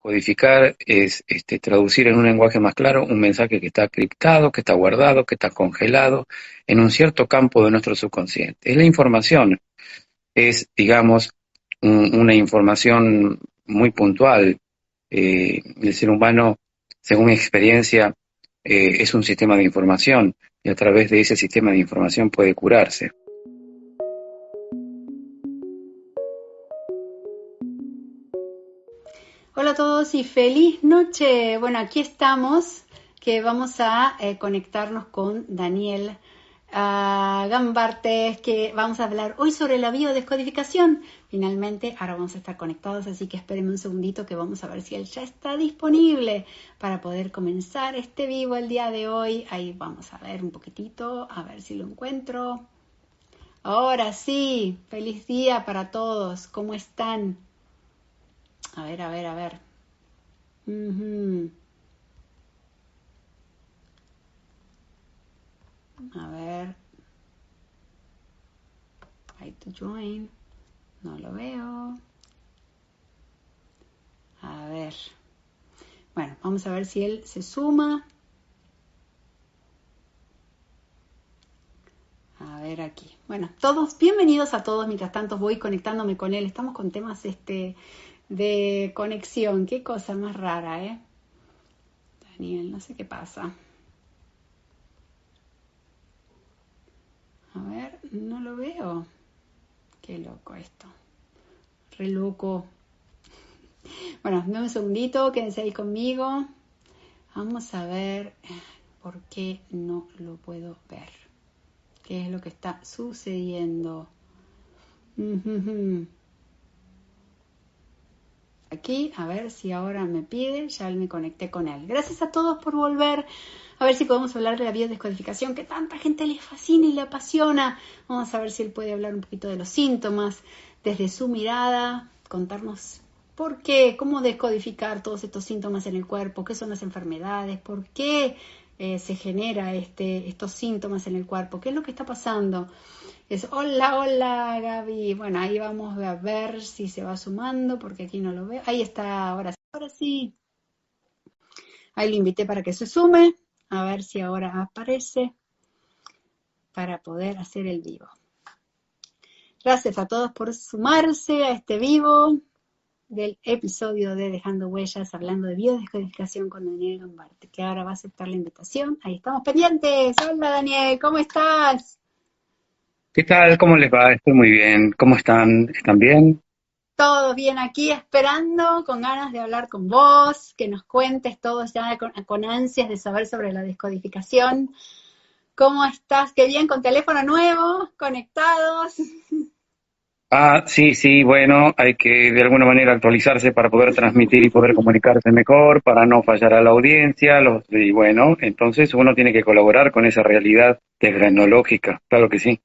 Codificar es traducir en un lenguaje más claro un mensaje que está criptado, que está guardado, que está congelado en un cierto campo de nuestro subconsciente. Es la información, digamos, una información muy puntual. El ser humano, según mi experiencia, es un sistema de información y a través de ese sistema de información puede curarse. Hola a todos y feliz noche. Bueno, aquí estamos, que vamos a conectarnos con Daniel Gambartes, que vamos a hablar hoy sobre la biodescodificación. Finalmente, ahora vamos a estar conectados, así que espérenme un segundito que vamos a ver si él ya está disponible para poder comenzar este vivo el día de hoy. Ahí vamos a ver un poquitito, a ver si lo encuentro. Ahora sí, feliz día para todos. ¿Cómo están? A ver. A ver. Try to join. No lo veo. A ver. Bueno, vamos a ver si él se suma. A ver aquí. Bueno, todos, bienvenidos a todos. Mientras tanto voy conectándome con él. Estamos con temas de conexión. Qué cosa más rara, ¿eh? Daniel, no sé qué pasa. A ver, no lo veo. Qué loco esto. Re loco. Bueno, dame un segundito, quédense ahí conmigo. Vamos a ver por qué no lo puedo ver. ¿Qué es lo que está sucediendo? Aquí, a ver si ahora me pide, ya me conecté con él. Gracias a todos por volver. A ver si podemos hablar de la biodescodificación, que tanta gente le fascina y le apasiona. Vamos a ver si él puede hablar un poquito de los síntomas, desde su mirada, contarnos por qué, cómo descodificar todos estos síntomas en el cuerpo, qué son las enfermedades, por qué se genera estos síntomas en el cuerpo, qué es lo que está pasando. Hola Gaby. Bueno, ahí vamos a ver si se va sumando, porque aquí no lo veo. Ahí está, ahora sí. Ahí lo invité para que se sume, a ver si ahora aparece para poder hacer el vivo. Gracias a todos por sumarse a este vivo del episodio de Dejando Huellas, hablando de biodescodificación con Daniel Gambarte, que ahora va a aceptar la invitación. Ahí estamos pendientes. Hola Daniel, ¿cómo estás? ¿Qué tal? ¿Cómo les va? Estoy muy bien. ¿Cómo están? ¿Están bien? Todos bien aquí, esperando, con ganas de hablar con vos, que nos cuentes todos ya con ansias de saber sobre la descodificación. ¿Cómo estás? Qué bien, con teléfono nuevo, conectados. Sí, bueno, hay que de alguna manera actualizarse para poder transmitir y poder comunicarse mejor, para no fallar a la audiencia, y bueno, entonces uno tiene que colaborar con esa realidad tecnológica, claro que sí.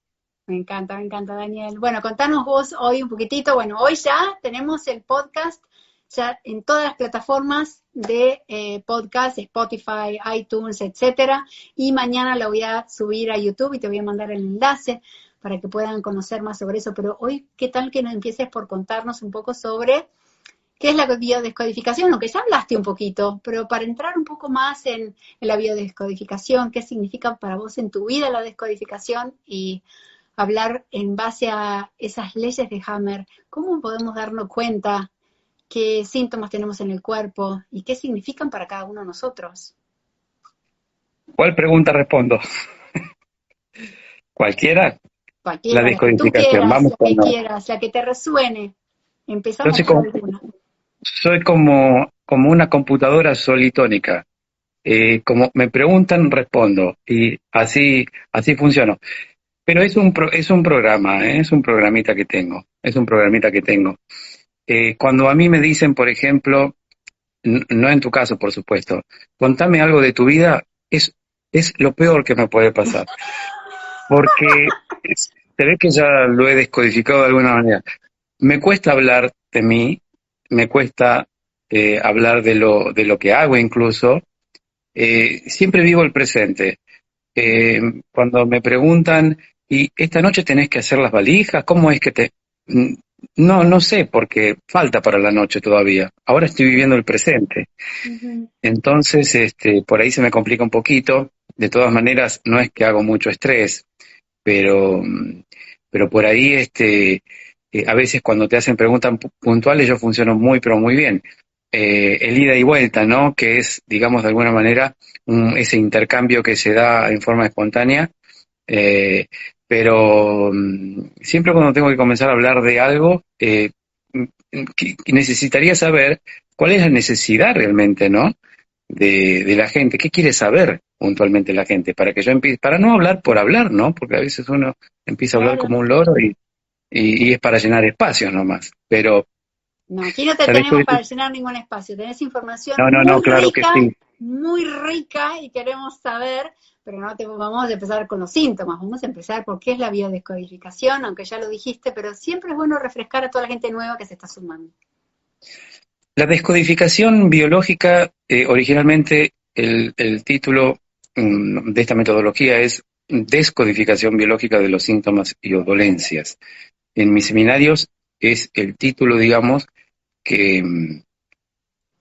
Me encanta, Daniel. Bueno, contanos vos hoy un poquitito. Bueno, hoy ya tenemos el podcast ya en todas las plataformas de podcast, Spotify, iTunes, etcétera. Y mañana lo voy a subir a YouTube y te voy a mandar el enlace para que puedan conocer más sobre eso. Pero hoy, ¿qué tal que nos empieces por contarnos un poco sobre qué es la biodescodificación? Aunque ya hablaste un poquito, pero para entrar un poco más en la biodescodificación, ¿qué significa para vos en tu vida la descodificación? Y hablar en base a esas leyes de Hammer, ¿cómo podemos darnos cuenta qué síntomas tenemos en el cuerpo y qué significan para cada uno de nosotros? ¿Cuál pregunta respondo? ¿Cualquiera? La Cualquiera, la que tú descodificación, quieras, vamos la con que no. quieras, la que te resuene. Yo Empezamos por alguna. soy como una computadora solitónica. Como me preguntan, respondo. Y así funciono. Pero es un programa, es un programita que tengo. Es un programita que tengo. Cuando a mí me dicen, por ejemplo, no en tu caso, por supuesto, contame algo de tu vida, es lo peor que me puede pasar. Porque se ve que ya lo he descodificado de alguna manera. Me cuesta hablar de mí, me cuesta hablar de lo que hago incluso. Siempre vivo el presente. Cuando me preguntan, ¿y esta noche tenés que hacer las valijas? ¿Cómo es que te...? No, no sé, porque falta para la noche todavía. Ahora estoy viviendo el presente. Ujú. Entonces, por ahí se me complica un poquito. De todas maneras, no es que hago mucho estrés, pero, pero por ahí, a veces cuando te hacen preguntas puntuales, yo funciono muy, pero muy bien. El ida y vuelta, ¿no? Que es, digamos, de alguna manera, ese intercambio que se da en forma espontánea. Eh, pero siempre cuando tengo que comenzar a hablar de algo, que necesitaría saber cuál es la necesidad realmente, ¿no? De la gente, qué quiere saber puntualmente la gente, para que yo empiece, para no hablar por hablar, ¿no? Porque a veces uno empieza a hablar Claro. como un loro y es para llenar espacios nomás. Pero No, aquí no te la tenemos para descodificación, llenar ningún espacio. Tenés información no, no, no, claro que sí. muy rica y queremos saber, pero no te vamos a empezar con los síntomas. Vamos a empezar por qué es la biodescodificación, aunque ya lo dijiste, pero siempre es bueno refrescar a toda la gente nueva que se está sumando. La descodificación biológica, originalmente el título de esta metodología es Descodificación biológica de los síntomas y o dolencias. En mis seminarios es el título, digamos, que,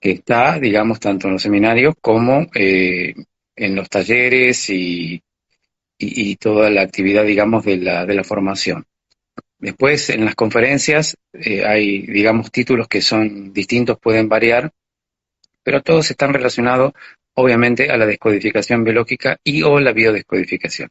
que está, digamos, tanto en los seminarios como en los talleres y toda la actividad, digamos, de la formación. Después, en las conferencias hay, digamos, títulos que son distintos, pueden variar, pero todos están relacionados, obviamente, a la descodificación biológica y o la biodescodificación.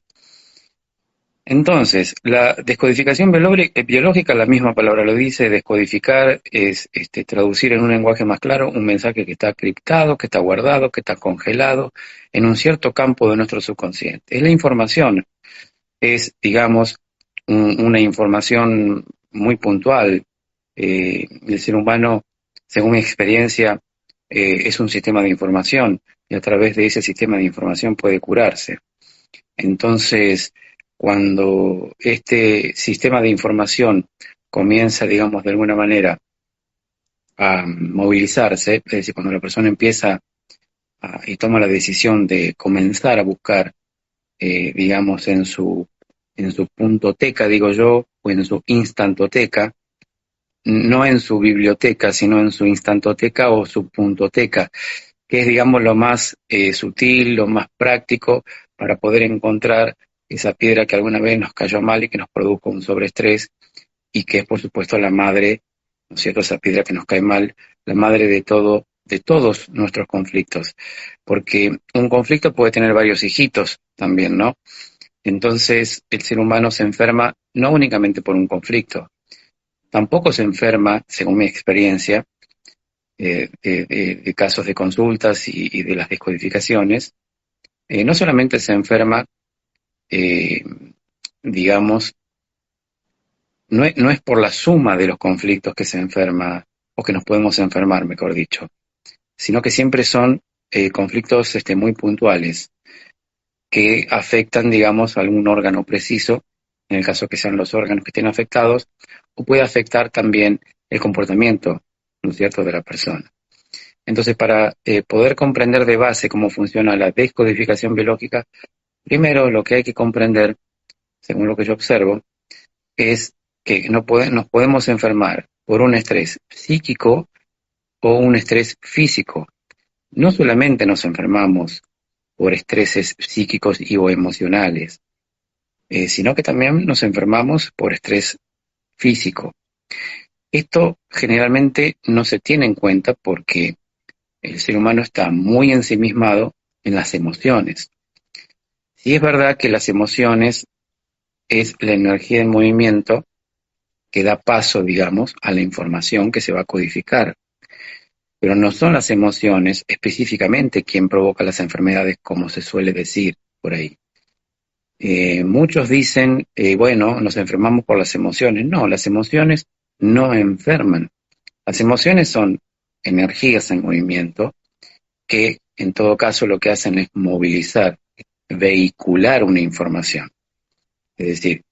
Entonces, la descodificación biológica, la misma palabra lo dice, descodificar es traducir en un lenguaje más claro un mensaje que está criptado, que está guardado, que está congelado en un cierto campo de nuestro subconsciente. Es la información, es, digamos, una información muy puntual. El ser humano, según mi experiencia, es un sistema de información y a través de ese sistema de información puede curarse. Entonces, cuando este sistema de información comienza, digamos, de alguna manera a movilizarse, es decir, cuando la persona empieza y toma la decisión de comenzar a buscar, digamos, en su puntoteca, digo yo, o en su instantoteca, no en su biblioteca, sino en su instantoteca o su puntoteca, que es, digamos, lo más sutil, lo más práctico para poder encontrar esa piedra que alguna vez nos cayó mal y que nos produjo un sobreestrés y que es, por supuesto, la madre, ¿no es cierto?, esa piedra que nos cae mal, la madre de todo, de todos nuestros conflictos, porque un conflicto puede tener varios hijitos también, ¿no? Entonces, el ser humano se enferma no únicamente por un conflicto, tampoco se enferma, según mi experiencia, de casos de consultas y de las descodificaciones, no solamente se enferma, eh, digamos, no es por la suma de los conflictos que se enferma, o que nos podemos enfermar, mejor dicho, sino que siempre son conflictos muy puntuales, que afectan, digamos, a algún órgano preciso, en el caso que sean los órganos que estén afectados, o puede afectar también el comportamiento, ¿no es cierto?, de la persona. Entonces, para poder comprender de base cómo funciona la descodificación biológica, primero lo que hay que comprender, según lo que yo observo, es que nos podemos enfermar por un estrés psíquico o un estrés físico. No solamente nos enfermamos por estreses psíquicos y o emocionales, sino que también nos enfermamos por estrés físico. Esto generalmente no se tiene en cuenta porque el ser humano está muy ensimismado en las emociones. Sí es verdad que las emociones es la energía en movimiento que da paso, digamos, a la información que se va a codificar. Pero no son las emociones específicamente quien provoca las enfermedades, como se suele decir por ahí. Muchos dicen, bueno, nos enfermamos por las emociones. No, las emociones no enferman. Las emociones son energías en movimiento que en todo caso lo que hacen es movilizar, vehicular una información. Es decir,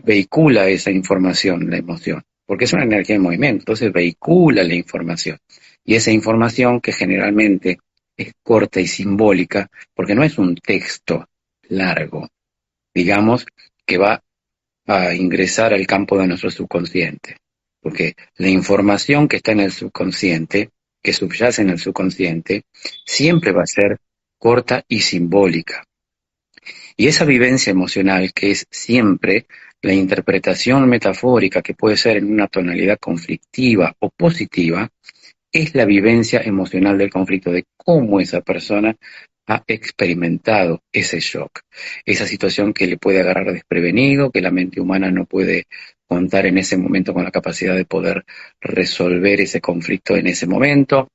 vehicula esa información, la emoción, porque es una energía en movimiento, entonces vehicula la información. Y esa información que generalmente es corta y simbólica, porque no es un texto largo, digamos, que va a ingresar al campo de nuestro subconsciente. porque la información que está en el subconsciente, que subyace en el subconsciente, siempre va a ser corta y simbólica. Y esa vivencia emocional, que es siempre la interpretación metafórica, que puede ser en una tonalidad conflictiva o positiva, es la vivencia emocional del conflicto, de cómo esa persona ha experimentado ese shock, esa situación que le puede agarrar desprevenido, que la mente humana no puede contar en ese momento con la capacidad de poder resolver ese conflicto en ese momento.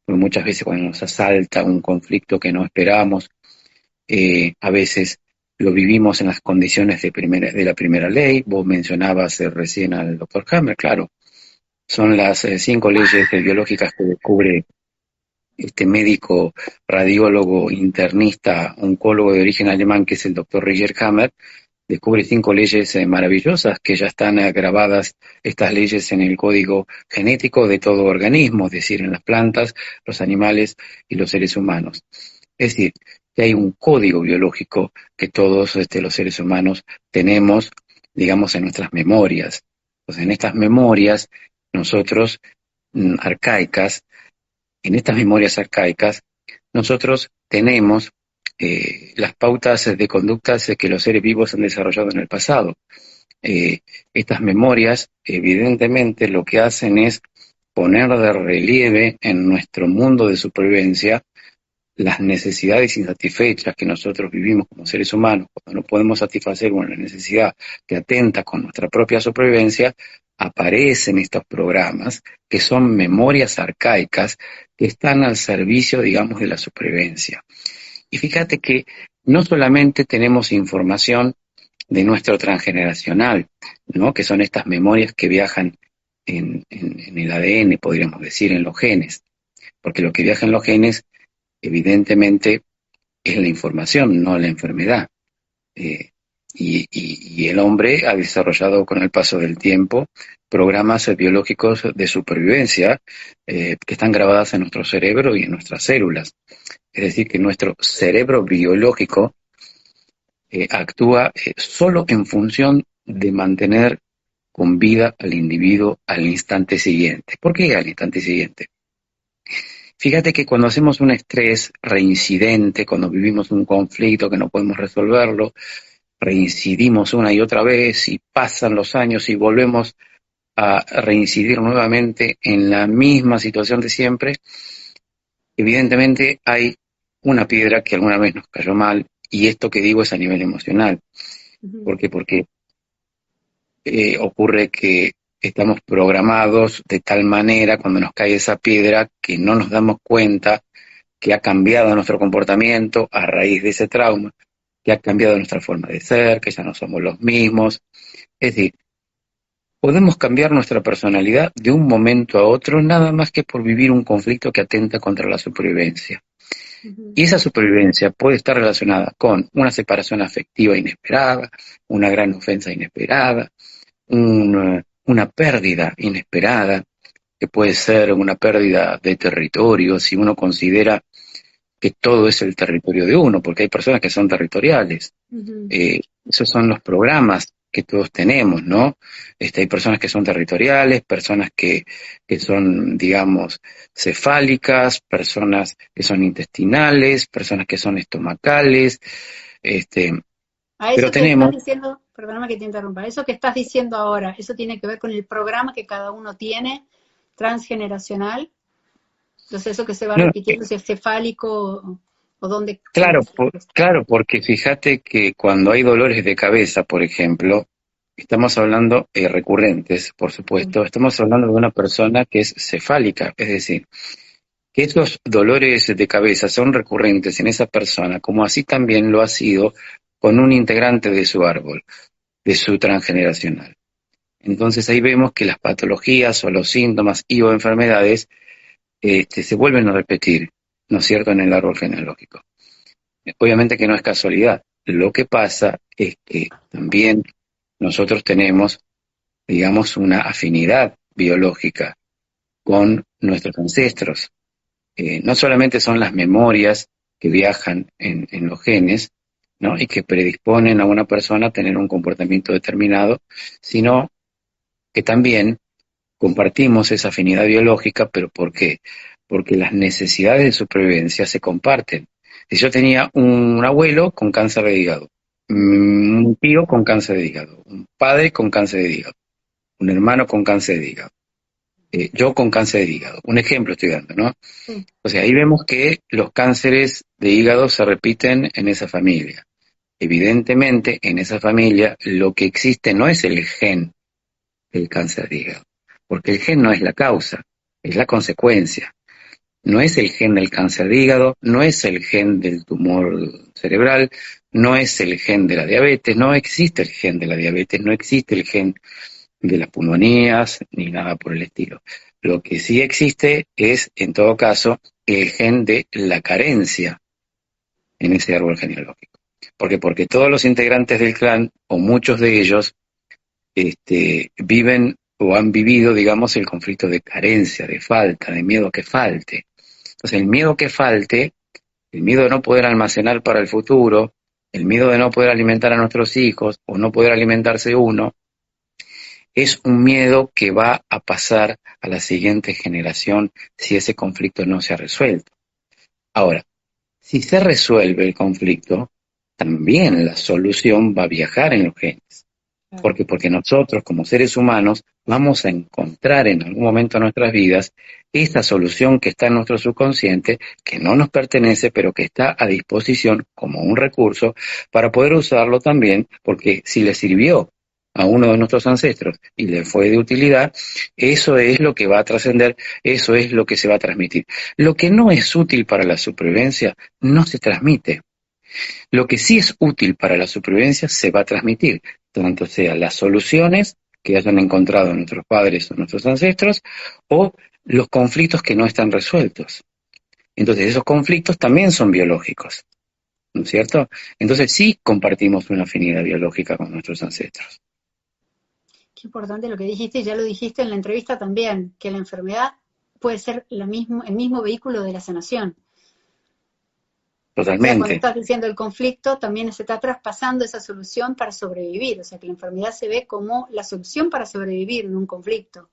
Porque muchas veces cuando nos asalta un conflicto que no esperamos, a veces lo vivimos en las condiciones de la primera ley. Vos mencionabas recién al doctor Hammer, claro, son las 5 leyes biológicas que descubre este médico, radiólogo, internista, oncólogo de origen alemán, que es el doctor Roger Hammer. Descubre 5 leyes maravillosas que ya están grabadas, estas leyes, en el código genético de todo organismo, es decir, en las plantas, los animales y los seres humanos. Es decir, que hay un código biológico que todos los seres humanos tenemos, digamos, en nuestras memorias. Entonces, en estas memorias, nosotros, arcaicas, en estas memorias arcaicas, nosotros tenemos las pautas de conductas que los seres vivos han desarrollado en el pasado. Estas memorias, evidentemente, lo que hacen es poner de relieve en nuestro mundo de supervivencia las necesidades insatisfechas que nosotros vivimos como seres humanos. Cuando no podemos satisfacer una necesidad que atenta con nuestra propia supervivencia, aparecen estos programas que son memorias arcaicas que están al servicio, digamos, de la supervivencia. Y fíjate que no solamente tenemos información de nuestro transgeneracional, ¿no?, que son estas memorias que viajan en el ADN, podríamos decir, en los genes, porque lo que viaja en los genes, evidentemente, es la información, no la enfermedad. Y el hombre ha desarrollado con el paso del tiempo programas biológicos de supervivencia que están grabadas en nuestro cerebro y en nuestras células. Es decir, que nuestro cerebro biológico actúa solo en función de mantener con vida al individuo al instante siguiente. ¿Por qué al instante siguiente? Fíjate que cuando hacemos un estrés reincidente, cuando vivimos un conflicto que no podemos resolverlo, reincidimos una y otra vez y pasan los años y volvemos a reincidir nuevamente en la misma situación de siempre, evidentemente hay una piedra que alguna vez nos cayó mal, y esto que digo es a nivel emocional. ¿Por qué? Porque ocurre que estamos programados de tal manera cuando nos cae esa piedra que no nos damos cuenta que ha cambiado nuestro comportamiento a raíz de ese trauma, que ha cambiado nuestra forma de ser, que ya no somos los mismos. Es decir, podemos cambiar nuestra personalidad de un momento a otro nada más que por vivir un conflicto que atenta contra la supervivencia. Y esa supervivencia puede estar relacionada con una separación afectiva inesperada, una gran ofensa inesperada, una pérdida inesperada, que puede ser una pérdida de territorio, si uno considera que todo es el territorio de uno, porque hay personas que son territoriales. Esos son los programas que todos tenemos, ¿no? Hay personas que son territoriales, personas que son, digamos, cefálicas, personas que son intestinales, personas que son estomacales, A eso pero que tenemos... estás diciendo, perdóname que te interrumpa, eso que estás diciendo ahora, ¿eso tiene que ver con el programa que cada uno tiene, transgeneracional? Entonces eso que se va No, repitiendo, si es cefálico o dónde... claro, claro, porque fíjate que cuando hay dolores de cabeza, por ejemplo, estamos hablando recurrentes, por supuesto, estamos hablando de una persona que es cefálica, es decir, que esos dolores de cabeza son recurrentes en esa persona, como así también lo ha sido con un integrante de su árbol, de su transgeneracional. Entonces ahí vemos que las patologías o los síntomas y o enfermedades se vuelven a repetir, ¿no es cierto?, en el árbol genealógico. Obviamente que no es casualidad. Lo que pasa es que también nosotros tenemos, digamos, una afinidad biológica con nuestros ancestros. No solamente son las memorias que viajan en los genes, ¿no?, y que predisponen a una persona a tener un comportamiento determinado, sino que también compartimos esa afinidad biológica, pero ¿por qué? Porque las necesidades de supervivencia se comparten. Si yo tenía un abuelo con cáncer de hígado, un tío con cáncer de hígado, un padre con cáncer de hígado, un hermano con cáncer de hígado, yo con cáncer de hígado. Un ejemplo estoy dando, ¿no? Sí. O sea, ahí vemos que los cánceres de hígado se repiten en esa familia. Evidentemente, en esa familia lo que existe no es el gen del cáncer de hígado, porque el gen no es la causa, es la consecuencia. No es el gen del cáncer de hígado, no es el gen del tumor cerebral, no es el gen de la diabetes, no existe el gen de la diabetes, no existe el gen de las pulmonías, ni nada por el estilo. Lo que sí existe es, en todo caso, el gen de la carencia en ese árbol genealógico. ¿Por qué? Porque todos los integrantes del clan, o muchos de ellos, viven o han vivido, digamos, el conflicto de carencia, de falta, de miedo que falte. Entonces, el miedo que falte, el miedo de no poder almacenar para el futuro, el miedo de no poder alimentar a nuestros hijos o no poder alimentarse uno, es un miedo que va a pasar a la siguiente generación si ese conflicto no se ha resuelto. Ahora, si se resuelve el conflicto, también la solución va a viajar en los genes. ¿Por qué? Porque nosotros, como seres humanos, vamos a encontrar en algún momento de nuestras vidas esta solución que está en nuestro subconsciente, que no nos pertenece, pero que está a disposición como un recurso para poder usarlo también, porque si le sirvió a uno de nuestros ancestros y le fue de utilidad, eso es lo que va a trascender, eso es lo que se va a transmitir. Lo que no es útil para la supervivencia no se transmite. Lo que sí es útil para la supervivencia se va a transmitir, tanto sea las soluciones que hayan encontrado nuestros padres o nuestros ancestros, o los conflictos que no están resueltos. Entonces, esos conflictos también son biológicos, ¿no es cierto? Entonces, sí compartimos una afinidad biológica con nuestros ancestros. Qué importante lo que dijiste, ya lo dijiste en la entrevista también, que la enfermedad puede ser el mismo vehículo de la sanación. O sea, cuando Totalmente. estás diciendo el conflicto, también se está traspasando esa solución para sobrevivir. O sea, que la enfermedad se ve como la solución para sobrevivir en un conflicto.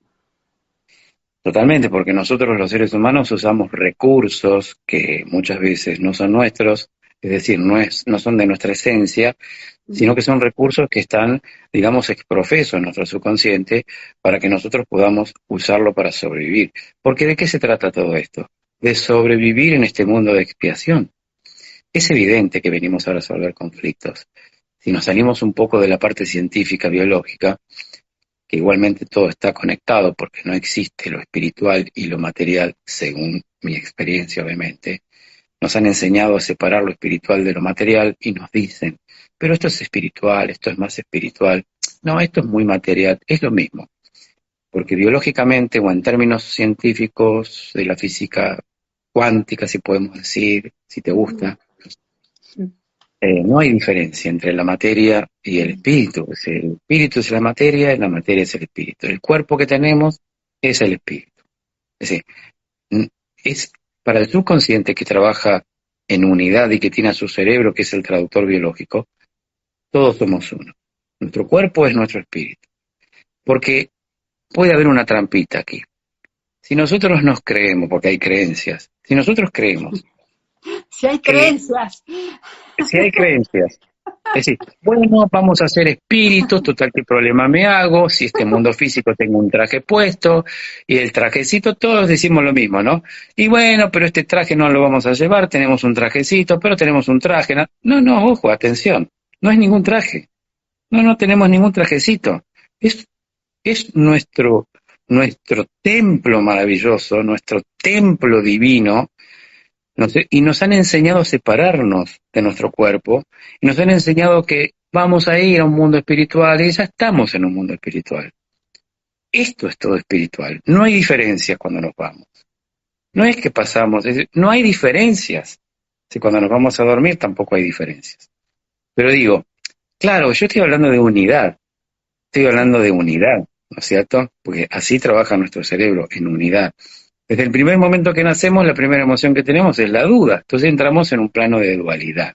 Totalmente, porque nosotros los seres humanos usamos recursos que muchas veces no son nuestros, es decir, no son de nuestra esencia, sino que son recursos que están, digamos, exprofesos en nuestro subconsciente para que nosotros podamos usarlo para sobrevivir. Porque ¿de qué se trata todo esto? De sobrevivir en este mundo de expiación. Es evidente que venimos a resolver conflictos. Si nos salimos un poco de la parte científica, biológica, que igualmente todo está conectado porque no existe lo espiritual y lo material, según mi experiencia obviamente, nos han enseñado a separar lo espiritual de lo material y nos dicen, pero esto es espiritual, esto es más espiritual, no, esto es muy material, es lo mismo, porque biológicamente o en términos científicos de la física cuántica, si podemos decir, si te gusta, no hay diferencia entre la materia y el espíritu. El espíritu es la materia y la materia es el espíritu. El cuerpo que tenemos es el espíritu. Es decir, es para el subconsciente que trabaja en unidad y que tiene a su cerebro, que es el traductor biológico, todos somos uno. Nuestro cuerpo es nuestro espíritu. Porque puede haber una trampita aquí. Si nosotros nos creemos, porque hay creencias, si nosotros creemos Si hay que creencias. si hay creencias, es decir, bueno, vamos a ser espíritus, total, ¿qué problema me hago? Si este mundo físico tengo un traje puesto, y el trajecito, todos decimos lo mismo, ¿no? Y bueno, pero este traje no lo vamos a llevar, tenemos un trajecito, pero tenemos un traje. No, ojo, atención, no es ningún traje. No tenemos ningún trajecito. Es nuestro templo maravilloso, nuestro templo divino, y nos han enseñado a separarnos de nuestro cuerpo, y nos han enseñado que vamos a ir a un mundo espiritual, y ya estamos en un mundo espiritual. Esto es todo espiritual. No hay diferencias cuando nos vamos. No es que pasamos, no hay diferencias. Si cuando nos vamos a dormir tampoco hay diferencias. Pero digo, claro, yo estoy hablando de unidad. Estoy hablando de unidad, ¿no es cierto? Porque así trabaja nuestro cerebro, en unidad. Desde el primer momento que nacemos, la primera emoción que tenemos es la duda. Entonces entramos en un plano de dualidad.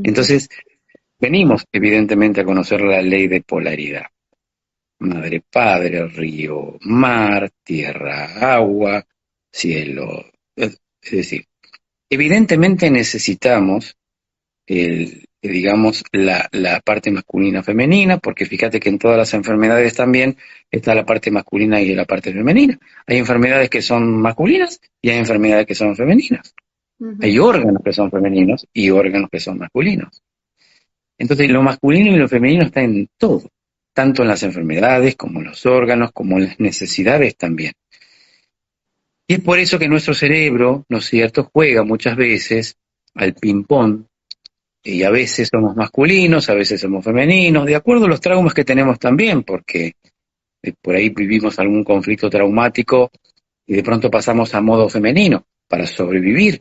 Entonces, venimos evidentemente a conocer la ley de polaridad. madre, padre, río, mar, tierra, agua, cielo. Es decir, evidentemente necesitamos digamos, la parte masculina femenina, porque fíjate que en todas las enfermedades también está la parte masculina y la parte femenina. Hay enfermedades que son masculinas y hay enfermedades que son femeninas. Hay órganos que son femeninos y órganos que son masculinos. Entonces, lo masculino y lo femenino está en todo, tanto en las enfermedades como en los órganos, como en las necesidades también. Y es por eso que nuestro cerebro, ¿no es cierto?, juega muchas veces al ping-pong, y a veces somos masculinos, a veces somos femeninos, de acuerdo a los traumas que tenemos también, porque por ahí vivimos algún conflicto traumático y de pronto pasamos a modo femenino para sobrevivir,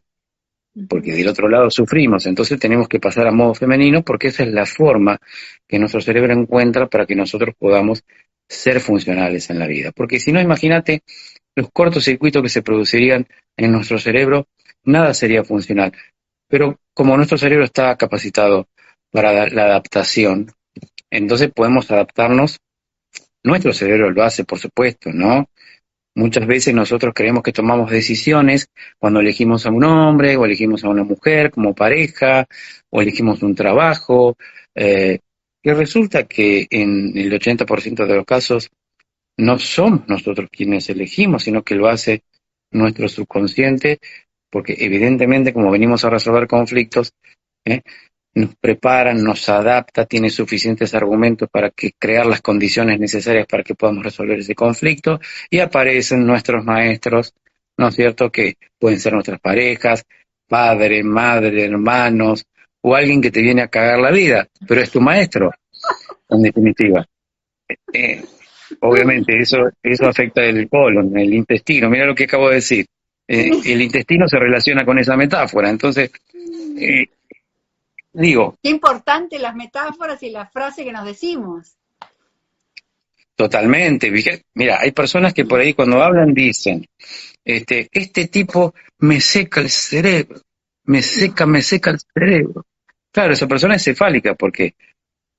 porque del otro lado sufrimos, entonces tenemos que pasar a modo femenino porque esa es la forma que nuestro cerebro encuentra para que nosotros podamos ser funcionales en la vida. Porque si no, imagínate los cortocircuitos que se producirían en nuestro cerebro, nada sería funcional. Pero como nuestro cerebro está capacitado para la adaptación, entonces podemos adaptarnos. Nuestro cerebro lo hace, por supuesto, ¿no? Muchas veces nosotros creemos que tomamos decisiones cuando elegimos a un hombre o elegimos a una mujer como pareja o elegimos un trabajo, y resulta que en el 80% de los casos no somos nosotros quienes elegimos, sino que lo hace nuestro subconsciente, porque evidentemente como venimos a resolver conflictos, nos prepara, nos adapta, tiene suficientes argumentos para crear las condiciones necesarias para que podamos resolver ese conflicto, y aparecen nuestros maestros, ¿no es cierto?, que pueden ser nuestras parejas, padre, madre, hermanos, o alguien que te viene a cagar la vida, pero es tu maestro, en definitiva. Obviamente eso afecta el colon, el intestino. Mira lo que acabo de decir. El intestino se relaciona con esa metáfora. Entonces, digo... Qué importante las metáforas y las frases que nos decimos. Totalmente. Mira, hay personas que por ahí cuando hablan dicen, este tipo me seca el cerebro, me seca el cerebro. Claro, esa persona es cefálica porque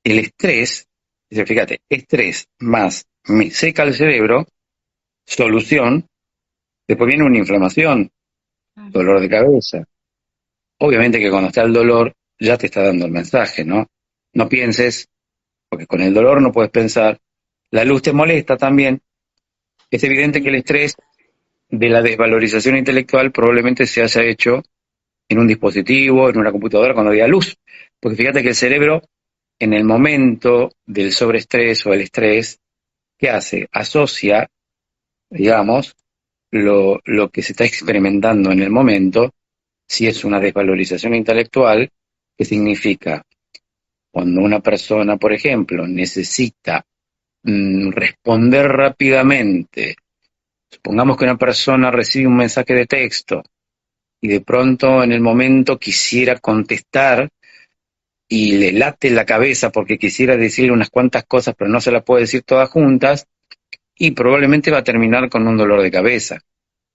el estrés, fíjate, estrés más me seca el cerebro, solución, después viene una inflamación, dolor de cabeza. Obviamente que cuando está el dolor ya te está dando el mensaje, ¿no? No pienses, porque con el dolor no puedes pensar. La luz te molesta también. Es evidente que el estrés de la desvalorización intelectual probablemente se haya hecho en un dispositivo, en una computadora, cuando había luz. Porque fíjate que el cerebro, en el momento del sobreestrés o el estrés, ¿qué hace? Asocia, digamos, lo que se está experimentando en el momento, si es una desvalorización intelectual, que significa cuando una persona, por ejemplo, necesita responder rápidamente. Supongamos que una persona recibe un mensaje de texto y de pronto en el momento quisiera contestar y le late la cabeza porque quisiera decirle unas cuantas cosas pero no se las puede decir todas juntas, y probablemente va a terminar con un dolor de cabeza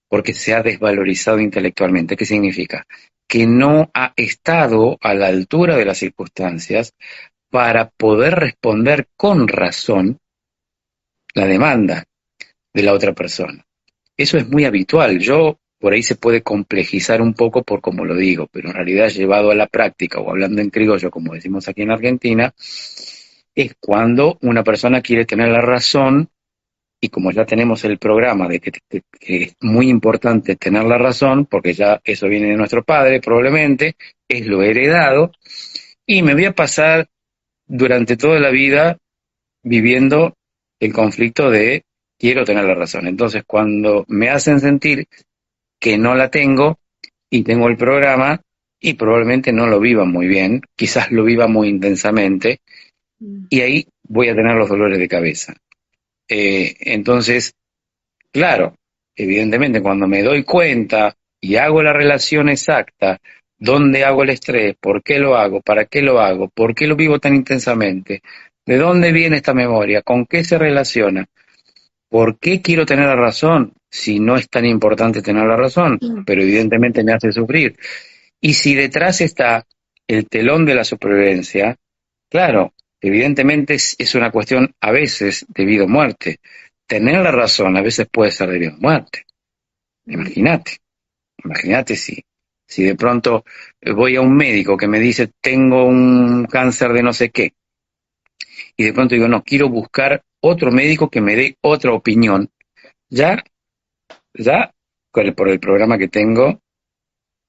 porque se ha desvalorizado intelectualmente. ¿Qué significa? Que no ha estado a la altura de las circunstancias para poder responder con razón la demanda de la otra persona. Eso es muy habitual. Por ahí se puede complejizar un poco por cómo lo digo, pero en realidad llevado a la práctica, o hablando en criollo, como decimos aquí en Argentina, es cuando una persona quiere tener la razón, y como ya tenemos el programa de que es muy importante tener la razón, porque ya eso viene de nuestro padre probablemente, es lo heredado, y me voy a pasar durante toda la vida viviendo el conflicto de quiero tener la razón. Entonces, cuando me hacen sentir que no la tengo y tengo el programa, y probablemente no lo viva muy bien, quizás lo viva muy intensamente, y ahí voy a tener los dolores de cabeza. Entonces, claro, evidentemente cuando me doy cuenta y hago la relación exacta, dónde hago el estrés, por qué lo hago, para qué lo hago, por qué lo vivo tan intensamente, de dónde viene esta memoria, con qué se relaciona, por qué quiero tener la razón, si no es tan importante tener la razón, pero evidentemente me hace sufrir. Y si detrás está el telón de la supervivencia, claro, Evidentemente es una cuestión a veces de vida o muerte. Tener la razón a veces puede ser de vida o muerte. Imagínate, imagínate si de pronto voy a un médico que me dice tengo un cáncer de no sé qué, y de pronto digo, no, quiero buscar otro médico que me dé otra opinión. Ya, ya, por el programa que tengo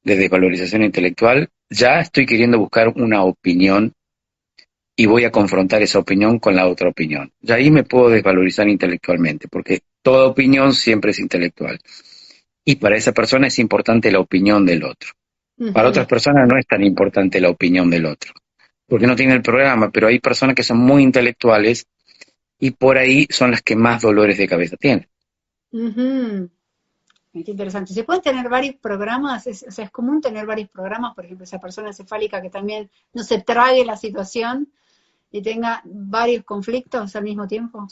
de desvalorización intelectual, ya estoy queriendo buscar una opinión y voy a confrontar esa opinión con la otra opinión. Ya ahí me puedo desvalorizar intelectualmente, porque toda opinión siempre es intelectual. Y para esa persona es importante la opinión del otro. Para otras personas no es tan importante la opinión del otro, porque no tiene el programa, pero hay personas que son muy intelectuales y por ahí son las que más dolores de cabeza tienen. Qué interesante. ¿Se pueden tener varios programas? O sea, ¿es común tener varios programas? Por ejemplo, esa persona encefálica que también no se trague la situación y tenga varios conflictos al mismo tiempo.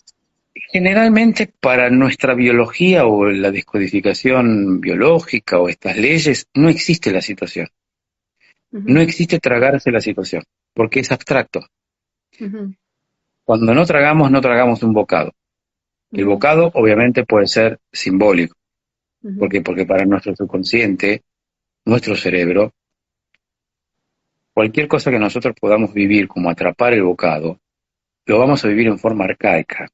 Generalmente para nuestra biología o la descodificación biológica o estas leyes no existe la situación. No existe tragarse la situación, porque es abstracto. Cuando no tragamos un bocado. El bocado obviamente puede ser simbólico, porque para nuestro subconsciente, nuestro cerebro, cualquier cosa que nosotros podamos vivir como atrapar el bocado, lo vamos a vivir en forma arcaica,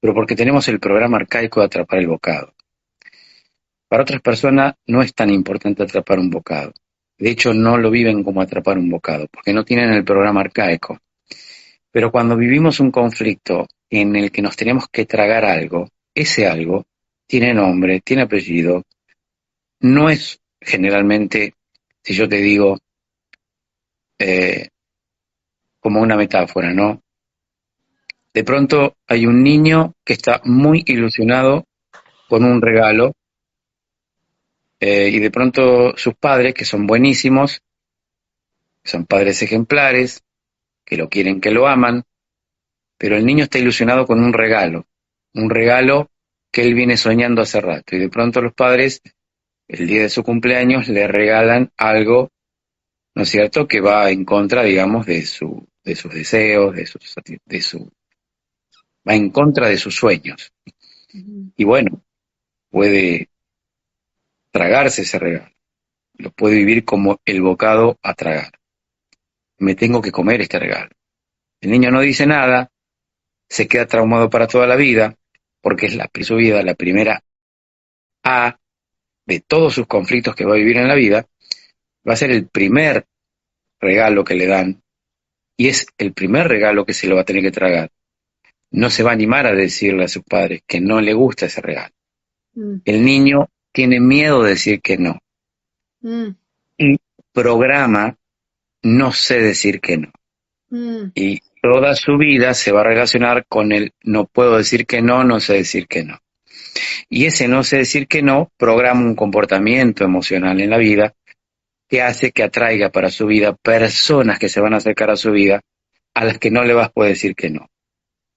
pero porque tenemos el programa arcaico de atrapar el bocado. Para otras personas no es tan importante atrapar un bocado. De hecho, no lo viven como atrapar un bocado, porque no tienen el programa arcaico. Pero cuando vivimos un conflicto en el que nos tenemos que tragar algo, ese algo tiene nombre, tiene apellido, no es generalmente, si yo te digo, como una metáfora, ¿no? De pronto hay un niño que está muy ilusionado con un regalo y de pronto sus padres, que son buenísimos, son padres ejemplares, que lo quieren, que lo aman, pero el niño está ilusionado con un regalo que él viene soñando hace rato y de pronto los padres, el día de su cumpleaños, le regalan algo, ¿no es cierto?, que va en contra, digamos, de sus deseos, va en contra de sus sueños. Y bueno, puede tragarse ese regalo, lo puede vivir como el bocado a tragar. Me tengo que comer este regalo. El niño no dice nada, se queda traumado para toda la vida, porque es su vida, la primera A de todos sus conflictos que va a vivir en la vida, va a ser el primer regalo que le dan, y es el primer regalo que se lo va a tener que tragar. No se va a animar a decirle a sus padres que no le gusta ese regalo. El niño tiene miedo de decir que no. Y programa no sé decir que no. Y toda su vida se va a relacionar con el no puedo decir que no, no sé decir que no. Y ese no sé decir que no programa un comportamiento emocional en la vida que hace que atraiga para su vida personas que se van a acercar a su vida a las que no le vas a poder decir que no.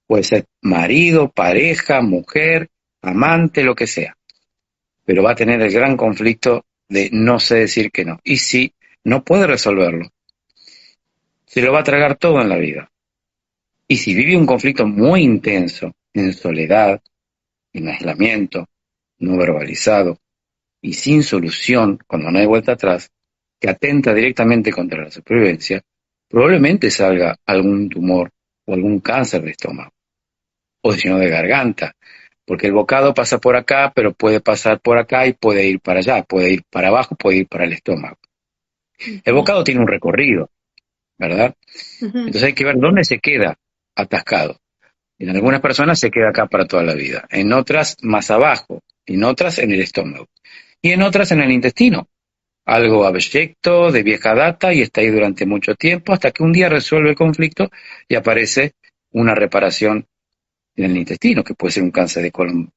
Puede ser marido, pareja, mujer, amante, lo que sea. Pero va a tener el gran conflicto de no sé decir que no. Y si no puede resolverlo, se lo va a tragar todo en la vida. Y si vive un conflicto muy intenso, en soledad, en aislamiento, no verbalizado y sin solución, cuando no hay vuelta atrás, que atenta directamente contra la supervivencia, probablemente salga algún tumor o algún cáncer de estómago, o si no de garganta, porque el bocado pasa por acá, pero puede pasar por acá y puede ir para allá, puede ir para abajo, puede ir para el estómago. El bocado tiene un recorrido, ¿verdad? Entonces hay que ver dónde se queda atascado. En algunas personas se queda acá para toda la vida, en otras más abajo, en otras en el estómago y en otras en el intestino. Algo abyecto, de vieja data y está ahí durante mucho tiempo hasta que un día resuelve el conflicto y aparece una reparación en el intestino, que puede ser un cáncer de colon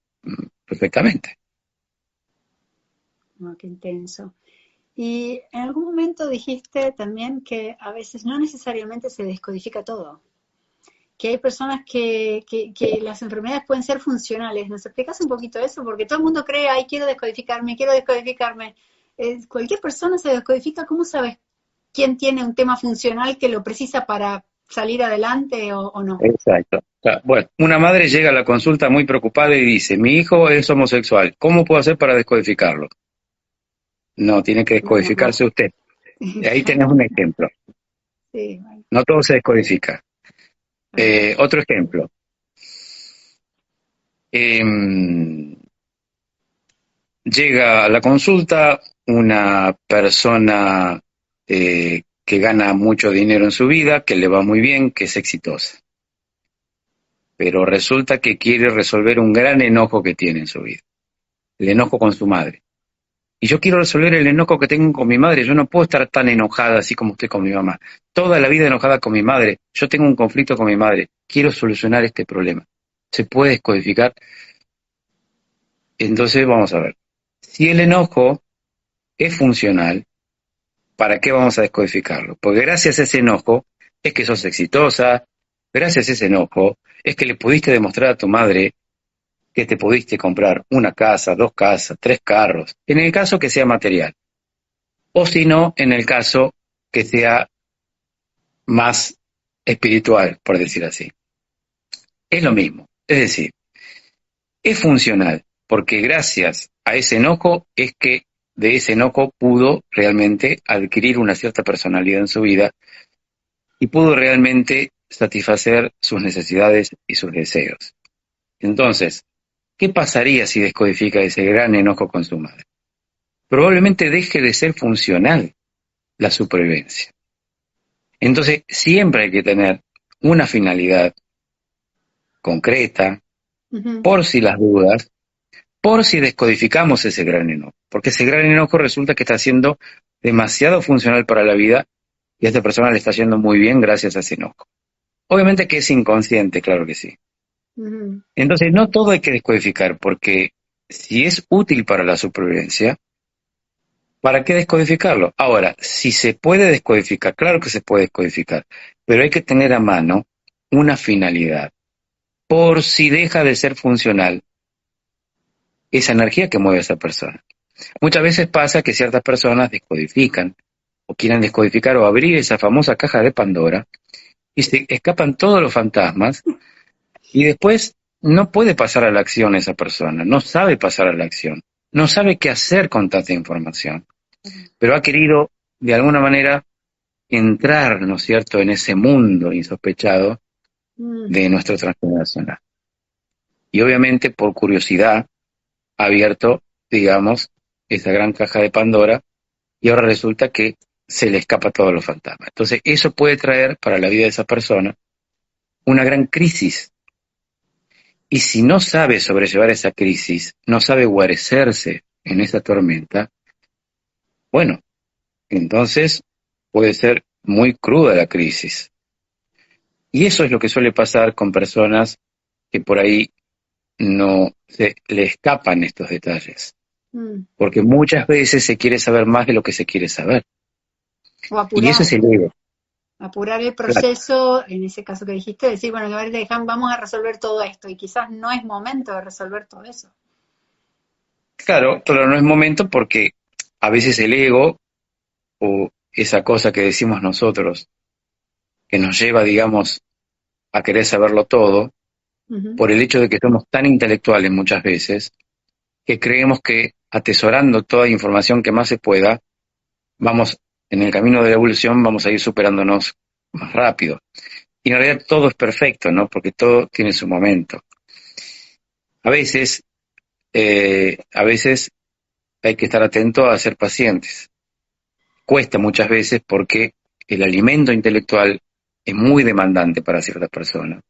perfectamente. Qué intenso. Y en algún momento dijiste también que a veces no necesariamente se descodifica todo, que hay personas que las enfermedades pueden ser funcionales. ¿Nos explicas un poquito eso? Porque todo el mundo cree, ay, quiero descodificarme, quiero descodificarme. Cualquier persona se descodifica, ¿cómo sabes quién tiene un tema funcional que lo precisa para salir adelante o no. Exacto. Bueno, una madre llega a la consulta muy preocupada y dice, mi hijo es homosexual, ¿cómo puedo hacer para descodificarlo? No, tiene que No, no, no. descodificarse usted. Ahí tenés Claro. un ejemplo. Sí, bueno, No todo se descodifica. tal cual. Otro ejemplo. Em, Llega a la consulta una persona que gana mucho dinero en su vida, que le va muy bien, que es exitosa. Pero resulta que quiere resolver un gran enojo que tiene en su vida. El enojo con su madre. Y yo quiero resolver el enojo que tengo con mi madre. Yo no puedo estar tan enojada así como estoy con mi mamá. Toda la vida enojada con mi madre. Yo tengo un conflicto con mi madre. Quiero solucionar este problema. ¿Se puede descodificar? Entonces vamos a ver. Si el enojo es funcional, ¿para qué vamos a descodificarlo? Porque gracias a ese enojo es que sos exitosa. Gracias a ese enojo es que le pudiste demostrar a tu madre que te pudiste comprar una casa, dos casas, tres carros. En el caso que sea material. O si no, en el caso que sea más espiritual, por decir así. Es lo mismo. Es decir, es funcional, porque gracias a ese enojo es que de ese enojo pudo realmente adquirir una cierta personalidad en su vida y pudo realmente satisfacer sus necesidades y sus deseos. Entonces, ¿qué pasaría si descodifica ese gran enojo con su madre? Probablemente deje de ser funcional la supervivencia. Entonces, siempre hay que tener una finalidad concreta, Ujú. por si las dudas, por si descodificamos ese gran enojo. Porque ese gran enojo resulta que está siendo demasiado funcional para la vida y a esta persona le está yendo muy bien gracias a ese enojo. Obviamente que es inconsciente, claro que sí. Ujú. Entonces, no todo hay que descodificar, porque si es útil para la supervivencia, ¿para qué descodificarlo? Ahora, si se puede descodificar, claro que se puede descodificar, pero hay que tener a mano una finalidad. Por si deja de ser funcional esa energía que mueve a esa persona. Muchas veces pasa que ciertas personas descodifican o quieren descodificar o abrir esa famosa caja de Pandora y se escapan todos los fantasmas y después no puede pasar a la acción esa persona, no sabe pasar a la acción, no sabe qué hacer con tanta información, pero ha querido de alguna manera entrar, ¿no es cierto?, en ese mundo insospechado Mm. de nuestro transgeneracional. Y obviamente por curiosidad ha abierto, digamos, esa gran caja de Pandora y ahora resulta que se le escapa todos los fantasmas. Entonces eso puede traer para la vida de esa persona una gran crisis. Y si no sabe sobrellevar esa crisis, no sabe guarecerse en esa tormenta, bueno, entonces puede ser muy cruda la crisis. Y eso es lo que suele pasar con personas que por ahí no se le escapan estos detalles. Mm. Porque muchas veces se quiere saber más de lo que se quiere saber. O Y eso apurar, es el ego. apurar el Claro, proceso, en ese caso que dijiste, decir, bueno, a ver, vamos a resolver todo esto y quizás no es momento de resolver todo eso. claro, pero no es momento porque a veces el ego o esa cosa que decimos nosotros, que nos lleva, digamos, a querer saberlo todo, Ujú. por el hecho de que somos tan intelectuales muchas veces, que creemos que atesorando toda información que más se pueda, vamos, en el camino de la evolución, vamos a ir superándonos más rápido. Y en realidad todo es perfecto, ¿no? Porque todo tiene su momento. A veces, a veces hay que estar atento a ser pacientes. Cuesta muchas veces porque el alimento intelectual es muy demandante para ciertas personas,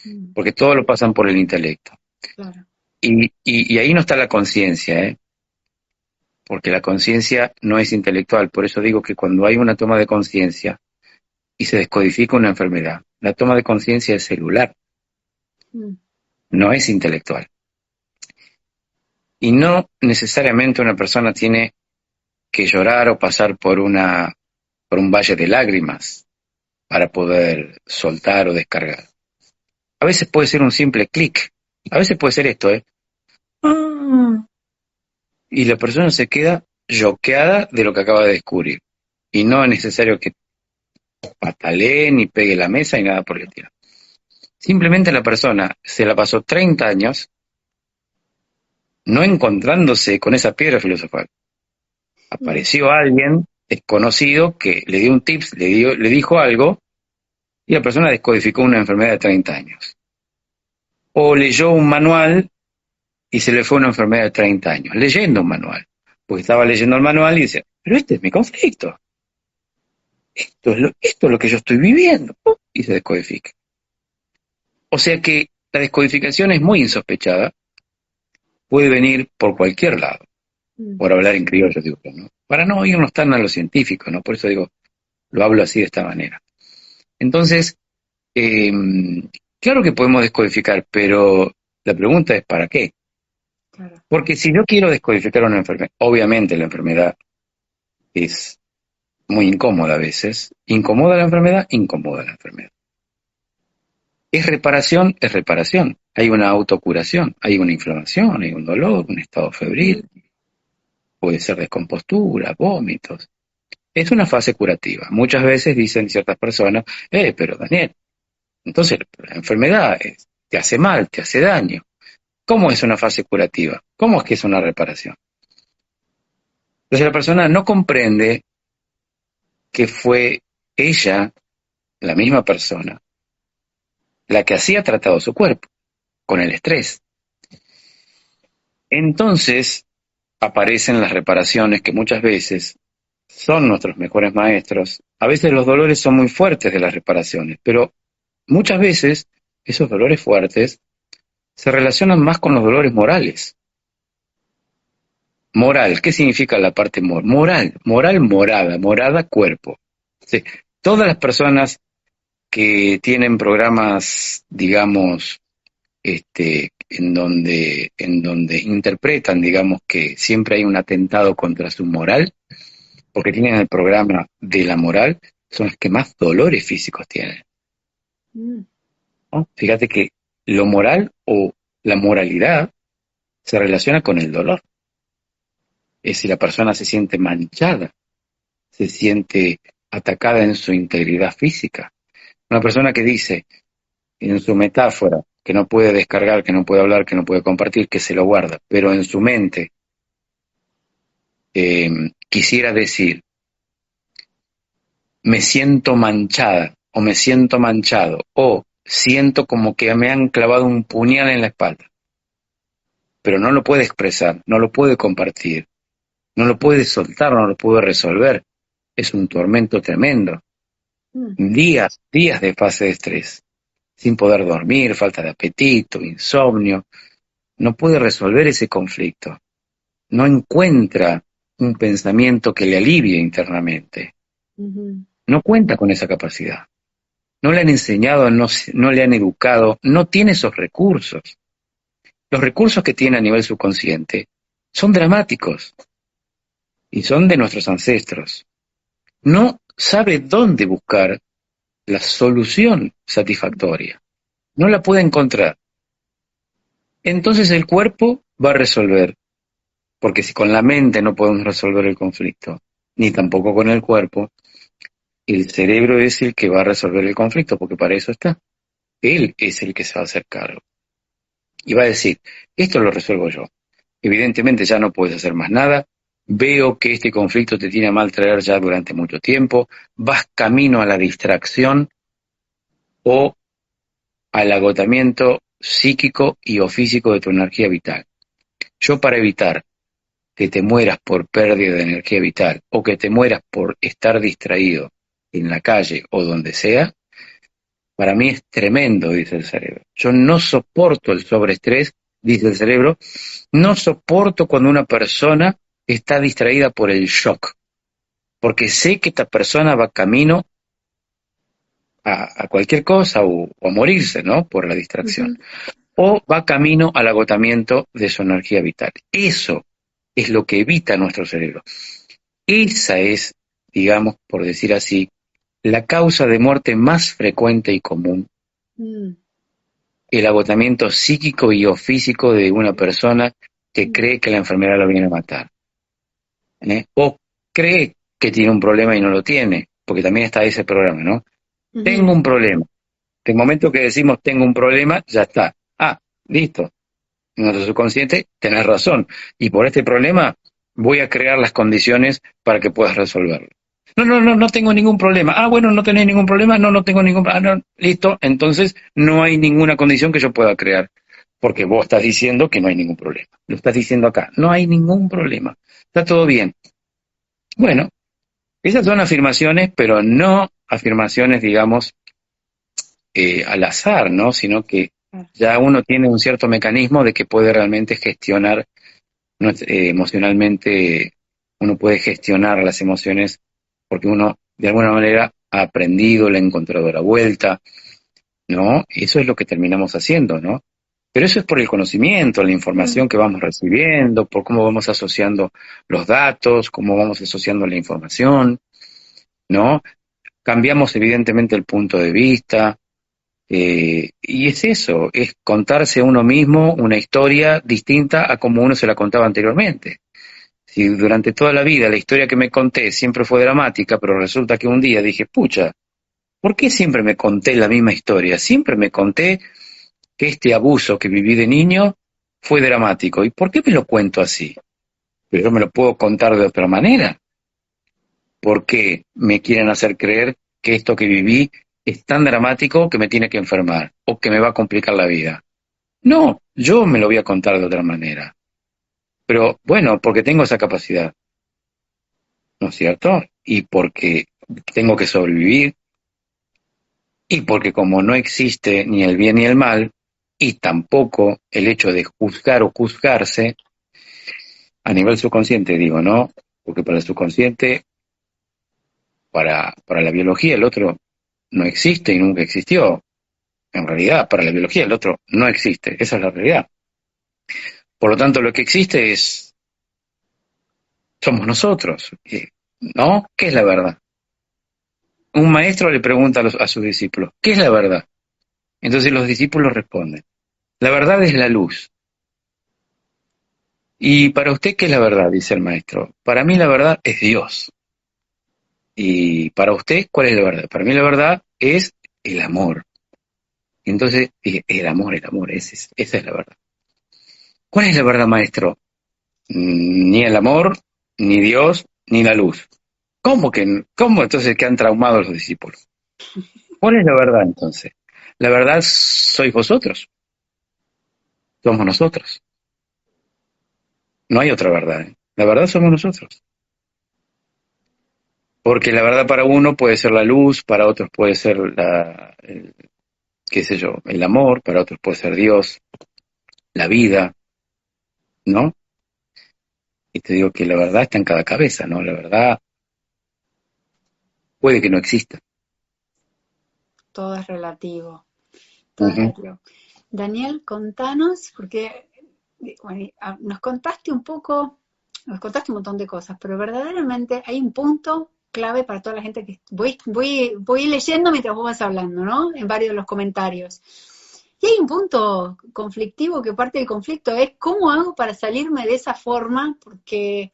Mm. porque todo lo pasan por el intelecto. Claro. Y ahí no está la conciencia, ¿eh? Porque la conciencia no es intelectual. Por eso digo que cuando hay una toma de conciencia y se descodifica una enfermedad, la toma de conciencia es celular, Mm. no es intelectual. Y no necesariamente una persona tiene que llorar o pasar por un valle de lágrimas para poder soltar o descargar. A veces puede ser un simple clic, a veces puede ser esto, ¿eh? Y la persona se queda choqueada de lo que acaba de descubrir. Y no es necesario que patalee, ni pegue la mesa, ni nada por el estilo. Simplemente la persona se la pasó 30 años no encontrándose con esa piedra filosofal. Apareció alguien desconocido que le dio un tips, le dijo algo, y la persona descodificó una enfermedad de 30 años. O leyó un manual y se le fue una enfermedad de 30 años, leyendo un manual. Porque estaba leyendo el manual y dice, pero este es mi conflicto. Esto es lo que yo estoy viviendo. Y se descodifica. O sea que la descodificación es muy insospechada, puede venir por cualquier lado, por hablar en criollo, digo, ¿no? Para no irnos tan a lo científico, ¿no? Por eso digo, lo hablo así de esta manera. Entonces, claro que podemos descodificar, pero la pregunta es ¿para qué? Claro. Porque si yo quiero descodificar una enfermedad, obviamente la enfermedad es muy incómoda a veces. Incomoda la enfermedad, incomoda la enfermedad. Es reparación, es reparación. Hay una autocuración, hay una inflamación, hay un dolor, un estado febril. Puede ser descompostura, vómitos. Es una fase curativa. Muchas veces dicen ciertas personas, pero Daniel, entonces la enfermedad te hace mal, te hace daño. ¿Cómo es una fase curativa? ¿Cómo es que es una reparación? Entonces la persona no comprende que fue ella, la misma persona, la que hacía tratado su cuerpo con el estrés. Entonces aparecen las reparaciones que muchas veces son nuestros mejores maestros. A veces los dolores son muy fuertes de las reparaciones, pero muchas veces esos dolores fuertes se relacionan más con los dolores morales. Moral, ¿qué significa la parte moral? Moral, morada, cuerpo. Sí. Todas las personas que tienen programas, digamos, en donde interpretan, digamos, que siempre hay un atentado contra su moral, porque tienen el programa de la moral, son los que más dolores físicos tienen. ¿No? Fíjate que lo moral o la moralidad se relaciona con el dolor. Es si la persona se siente manchada, se siente atacada en su integridad física. Una persona que dice, en su metáfora, que no puede descargar, que no puede hablar, que no puede compartir, que se lo guarda, pero en su mente quisiera decir, me siento manchada, o me siento manchado, o siento como que me han clavado un puñal en la espalda, pero no lo puede expresar, no lo puede compartir, no lo puede soltar, no lo puede resolver. Es un tormento tremendo. Días de fase de estrés, sin poder dormir, falta de apetito, insomnio. No puede resolver ese conflicto. No encuentra un pensamiento que le alivie internamente. No cuenta con esa capacidad. No le han enseñado, no le han educado, no tiene esos recursos. Los recursos que tiene a nivel subconsciente son dramáticos y son de nuestros ancestros. No sabe dónde buscar la solución satisfactoria. No la puede encontrar. Entonces el cuerpo va a resolver, porque si con la mente no podemos resolver el conflicto, ni tampoco con el cuerpo, el cerebro es el que va a resolver el conflicto, porque para eso está. Él es el que se va a hacer cargo. Y va a decir, esto lo resuelvo yo. Evidentemente ya no puedes hacer más nada. Veo que este conflicto te tiene a mal traer ya durante mucho tiempo. Vas camino a la distracción o al agotamiento psíquico y o físico de tu energía vital. Yo, para evitar que te mueras por pérdida de energía vital o que te mueras por estar distraído en la calle o donde sea, para mí es tremendo, dice el cerebro. Yo no soporto el sobreestrés, dice el cerebro, no soporto cuando una persona está distraída por el shock, porque sé que esta persona va camino a cualquier cosa o a morirse, ¿no? Por la distracción. O va camino al agotamiento de su energía vital. Eso es lo que evita nuestro cerebro. Esa es, digamos, por decir así, la causa de muerte más frecuente y común. El agotamiento psíquico y o físico de una persona que cree que la enfermedad lo viene a matar. O cree que tiene un problema y no lo tiene. porque también está ese programa, ¿no? Ujú. Tengo un problema. En el momento que decimos tengo un problema, ya está. Ah, listo. En nuestro subconsciente, tenés razón. Y por este problema voy a crear las condiciones para que puedas resolverlo. No tengo ningún problema. Ah, bueno, no tenés ningún problema. No tengo ningún problema. No, listo. Entonces no hay ninguna condición que yo pueda crear. Porque vos estás diciendo que no hay ningún problema. Lo estás diciendo acá. No hay ningún problema. Está todo bien. Bueno, esas son afirmaciones, pero no afirmaciones, digamos, al azar, ¿no? Sino que ya uno tiene un cierto mecanismo de que puede realmente gestionar emocionalmente, uno puede gestionar las emociones porque uno de alguna manera ha aprendido, le ha encontrado la vuelta, ¿no? Eso es lo que terminamos haciendo, ¿no? Pero eso es por el conocimiento, la información que vamos recibiendo, por cómo vamos asociando los datos, cómo vamos asociando la información, ¿no? Cambiamos evidentemente el punto de vista, y es eso, es contarse a uno mismo una historia distinta a como uno se la contaba anteriormente. Si durante toda la vida la historia que me conté siempre fue dramática, pero resulta que un día dije, pucha, ¿por qué siempre me conté la misma historia? Siempre me conté que este abuso que viví de niño fue dramático. ¿Y por qué me lo cuento así? Pero yo me lo puedo contar de otra manera. ¿Por qué me quieren hacer creer que esto que viví es tan dramático que me tiene que enfermar o que me va a complicar la vida? No, yo me lo voy a contar de otra manera. Pero bueno, porque tengo esa capacidad, ¿no es cierto? Y porque tengo que sobrevivir y porque como no existe ni el bien ni el mal y tampoco el hecho de juzgar o juzgarse a nivel subconsciente, digo, ¿no? Porque para el subconsciente, para la biología el otro no existe y nunca existió. En realidad, para la biología el otro no existe, esa es la realidad. Por lo tanto, lo que existe somos nosotros, ¿no? ¿Qué es la verdad? Un maestro le pregunta a sus discípulos, ¿qué es la verdad? Entonces los discípulos responden, la verdad es la luz. ¿Y para usted qué es la verdad? Dice el maestro. Para mí la verdad es Dios. ¿Y para usted cuál es la verdad? Para mí la verdad es el amor. Entonces dije, el amor, esa es la verdad. ¿Cuál es la verdad, maestro? Ni el amor, ni Dios, ni la luz. ¿Cómo entonces que han traumado los discípulos? ¿Cuál es la verdad entonces? La verdad sois vosotros, somos nosotros. No hay otra verdad, ¿eh? La verdad somos nosotros. Porque la verdad para uno puede ser la luz, para otros puede ser qué sé yo, el amor, para otros puede ser Dios, la vida, ¿no? Y te digo que la verdad está en cada cabeza, ¿no? La verdad puede que no exista. Todo es relativo. Todo es Uh-huh. relativo. Daniel, contanos, porque bueno, nos contaste un poco, nos contaste un montón de cosas, pero verdaderamente hay un punto clave para toda la gente que voy leyendo mientras vos vas hablando, ¿no? En varios de los comentarios. Y hay un punto conflictivo que parte del conflicto es cómo hago para salirme de esa forma, porque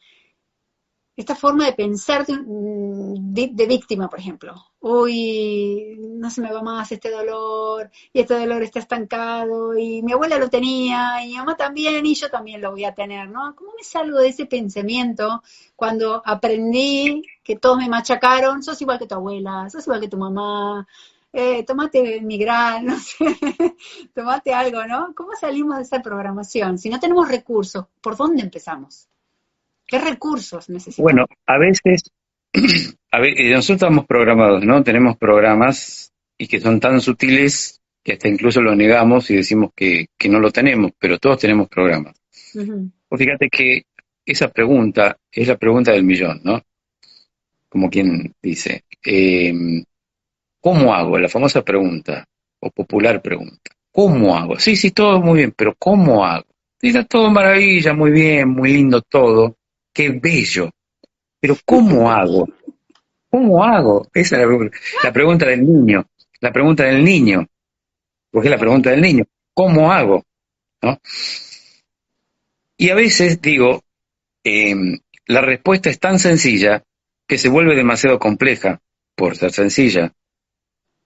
esta forma de pensar de víctima, por ejemplo. Uy, no se me va más este dolor, y este dolor está estancado, y mi abuela lo tenía, y mi mamá también, y yo también lo voy a tener, ¿no? ¿Cómo me salgo de ese pensamiento cuando aprendí que todos me machacaron? Sos igual que tu abuela, sos igual que tu mamá, tomate migral, no sé, tomate algo, ¿no? ¿Cómo salimos de esa programación? Si no tenemos recursos, ¿por dónde empezamos? ¿Qué recursos Bueno, necesitamos? a veces, nosotros estamos programados, ¿no? Tenemos programas y que son tan sutiles que hasta incluso los negamos y decimos que no lo tenemos, pero todos tenemos programas. Uh-huh. Pues fíjate que esa pregunta es la pregunta del millón, ¿no? Como quien dice, ¿cómo hago? La famosa pregunta, o popular pregunta. ¿Cómo hago? Sí, sí, todo muy bien, pero ¿cómo hago? Sí, está todo maravilla, muy bien, muy lindo todo, qué bello, pero ¿cómo hago? ¿Cómo hago? Esa es la pregunta del niño, la pregunta del niño, porque es la pregunta del niño, ¿cómo hago? ¿No? Y a veces digo, la respuesta es tan sencilla que se vuelve demasiado compleja. por ser sencilla,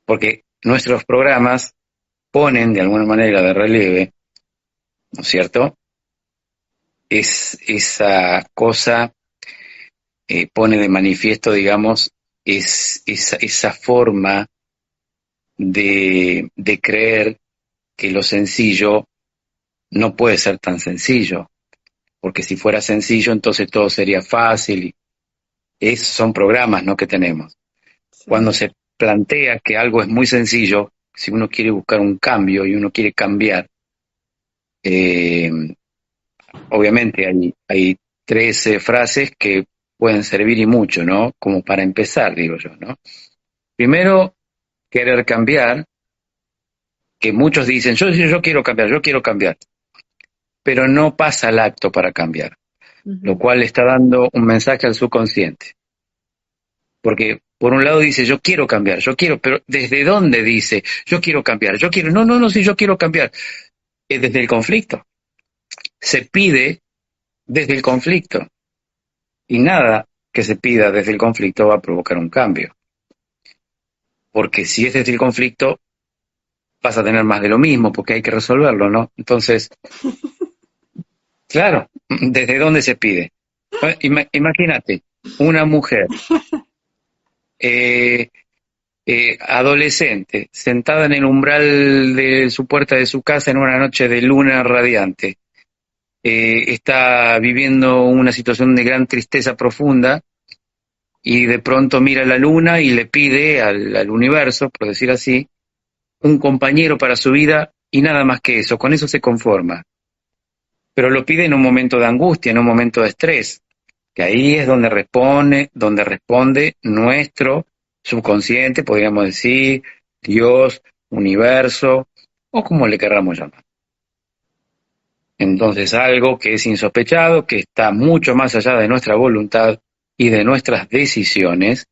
porque nuestros programas ponen de alguna manera de relieve, ¿no es cierto? Esa cosa pone de manifiesto, digamos, esa forma de creer que lo sencillo no puede ser tan sencillo, porque si fuera sencillo entonces todo sería fácil. Son programas, ¿no?, que tenemos. Sí. Cuando se plantea que algo es muy sencillo, si uno quiere buscar un cambio y uno quiere cambiar, eh, obviamente hay 13 frases que pueden servir y mucho, ¿no? Como para empezar, digo yo, ¿no? Primero, querer cambiar, que muchos dicen, yo quiero cambiar, pero no pasa al acto para cambiar, lo Ujú. cual está dando un mensaje al subconsciente. Porque por un lado dice, yo quiero cambiar, yo quiero, pero ¿desde dónde dice, yo quiero cambiar, yo quiero? No, no, no, sí, yo quiero cambiar. Es desde el conflicto. Se pide desde el conflicto. Y nada que se pida desde el conflicto va a provocar un cambio. Porque si es desde el conflicto, vas a tener más de lo mismo, porque hay que resolverlo, ¿no? Entonces, claro, ¿desde dónde se pide? Imagínate, una mujer eh, adolescente, sentada en el umbral de su puerta de su casa en una noche de luna radiante, está viviendo una situación de gran tristeza profunda y de pronto mira la luna y le pide al universo, por decir así, un compañero para su vida y nada más que eso, con eso se conforma. Pero lo pide en un momento de angustia, en un momento de estrés, que ahí es donde responde nuestro subconsciente, podríamos decir, Dios, universo, o como le querramos llamar. Entonces algo que es insospechado, que está mucho más allá de nuestra voluntad y de nuestras decisiones,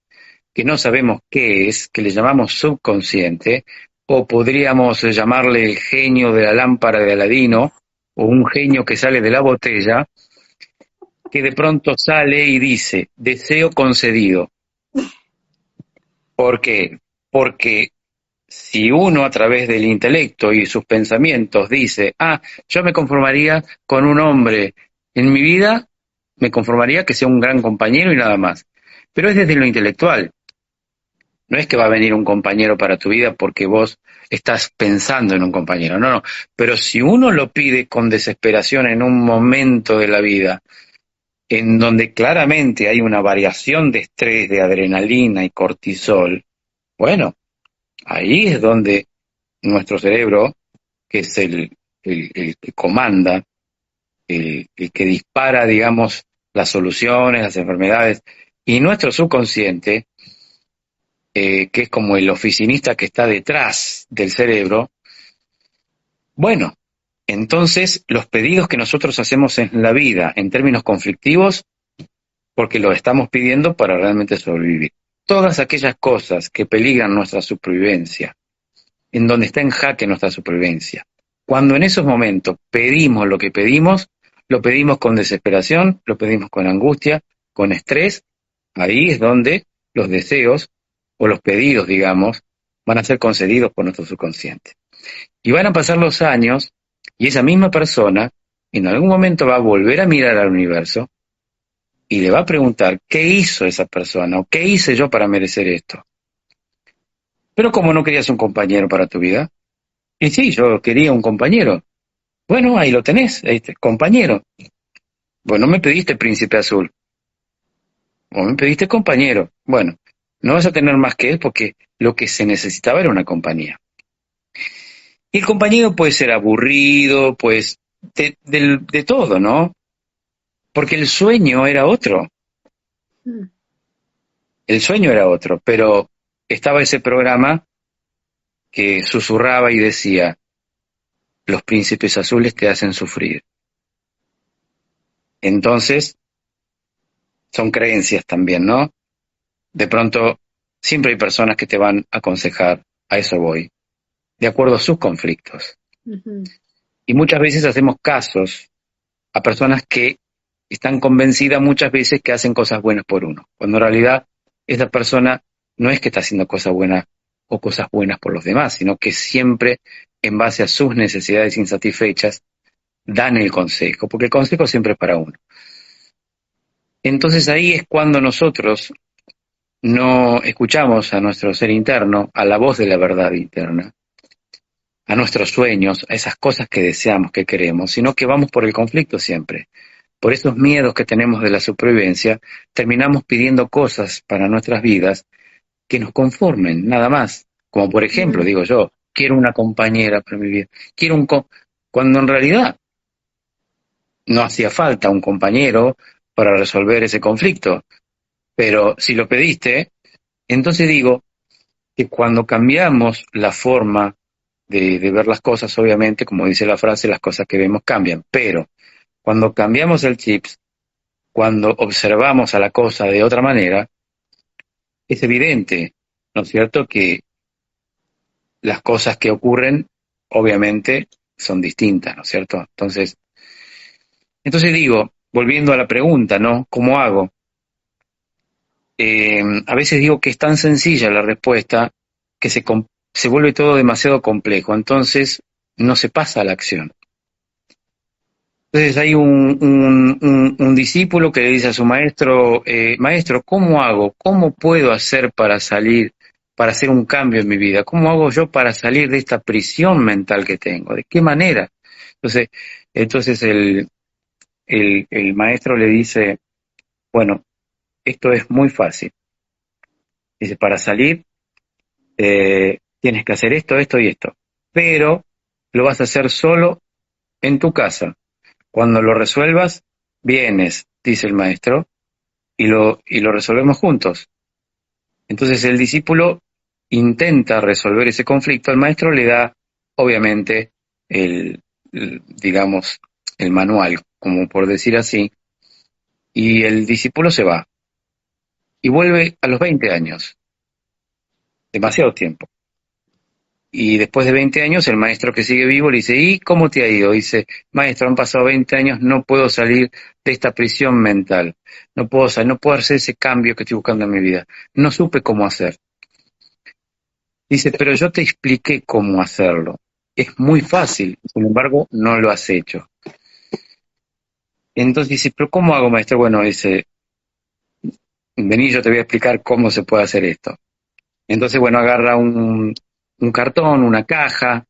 que no sabemos qué es, que le llamamos subconsciente, o podríamos llamarle el genio de la lámpara de Aladino, o un genio que sale de la botella, que de pronto sale y dice, deseo concedido. ¿Por qué? Porque si uno a través del intelecto y sus pensamientos dice, yo me conformaría con un hombre en mi vida, me conformaría que sea un gran compañero y nada más. Pero es desde lo intelectual. No es que va a venir un compañero para tu vida porque vos estás pensando en un compañero, no, no. Pero si uno lo pide con desesperación en un momento de la vida, en donde claramente hay una variación de estrés, de adrenalina y cortisol, bueno, ahí es donde nuestro cerebro, que es el que comanda, el que dispara, digamos, las soluciones, las enfermedades, y nuestro subconsciente, que es como el oficinista que está detrás del cerebro, bueno, entonces los pedidos que nosotros hacemos en la vida en términos conflictivos, porque lo estamos pidiendo para realmente sobrevivir. Todas aquellas cosas que peligran nuestra supervivencia, en donde está en jaque nuestra supervivencia. Cuando en esos momentos pedimos lo que pedimos, lo pedimos con desesperación, lo pedimos con angustia, con estrés, ahí es donde los deseos o los pedidos, digamos, van a ser concedidos por nuestro subconsciente. Y van a pasar los años y esa misma persona en algún momento va a volver a mirar al universo y le va a preguntar qué hizo esa persona o qué hice yo para merecer esto. Pero como no querías un compañero para tu vida, y sí, yo quería un compañero. Bueno, ahí lo tenés, compañero. Bueno, me pediste príncipe azul, o me pediste compañero. Bueno, no vas a tener más que él porque lo que se necesitaba era una compañía. Y el compañero puede ser aburrido, pues, de todo, ¿no? Porque el sueño era otro. Mm. El sueño era otro, pero estaba ese programa que susurraba y decía, los príncipes azules te hacen sufrir. Entonces, son creencias también, ¿no? De pronto, siempre hay personas que te van a aconsejar, a eso voy, de acuerdo a sus conflictos. Ujú. Y muchas veces hacemos casos a personas que están convencidas muchas veces que hacen cosas buenas por uno, cuando en realidad esa persona no es que está haciendo cosas buenas o cosas buenas por los demás, sino que siempre, en base a sus necesidades insatisfechas, dan el consejo, porque el consejo siempre es para uno. Entonces ahí es cuando nosotros no escuchamos a nuestro ser interno, a la voz de la verdad interna, a nuestros sueños, a esas cosas que deseamos, que queremos, sino que vamos por el conflicto siempre. Por esos miedos que tenemos de la supervivencia, terminamos pidiendo cosas para nuestras vidas que nos conformen, nada más. Como por ejemplo, digo yo, quiero una compañera para mi vida, quiero cuando en realidad no hacía falta un compañero para resolver ese conflicto. Pero si lo pediste, entonces digo que cuando cambiamos la forma de ver las cosas, obviamente, como dice la frase, las cosas que vemos cambian. Pero cuando cambiamos el chip, cuando observamos a la cosa de otra manera, es evidente, ¿no es cierto?, que las cosas que ocurren, obviamente, son distintas, ¿no es cierto? Entonces digo, volviendo a la pregunta, ¿no? ¿Cómo hago? A veces digo que es tan sencilla la respuesta que se vuelve todo demasiado complejo, entonces no se pasa a la acción. Entonces hay un discípulo que le dice a su maestro, maestro, ¿cómo hago? ¿Cómo puedo hacer para salir, para hacer un cambio en mi vida? ¿Cómo hago yo para salir de esta prisión mental que tengo? ¿De qué manera? Entonces el maestro le dice, bueno, esto es muy fácil. Dice, para salir tienes que hacer esto, esto y esto. Pero lo vas a hacer solo en tu casa. Cuando lo resuelvas, vienes, dice el maestro, y lo resolvemos juntos. Entonces el discípulo intenta resolver ese conflicto, el maestro le da, obviamente, digamos, el manual, como por decir así, y el discípulo se va, y vuelve a los 20 años, demasiado tiempo. Y después de 20 años, el maestro que sigue vivo le dice, ¿y cómo te ha ido? Dice, maestro, han pasado 20 años, no puedo salir de esta prisión mental. No puedo hacer ese cambio que estoy buscando en mi vida. No supe cómo hacer. Dice, pero yo te expliqué cómo hacerlo. Es muy fácil, sin embargo, no lo has hecho. Entonces dice, ¿pero cómo hago, maestro? Bueno, dice, vení, yo te voy a explicar cómo se puede hacer esto. Entonces, bueno, agarra un cartón, una caja,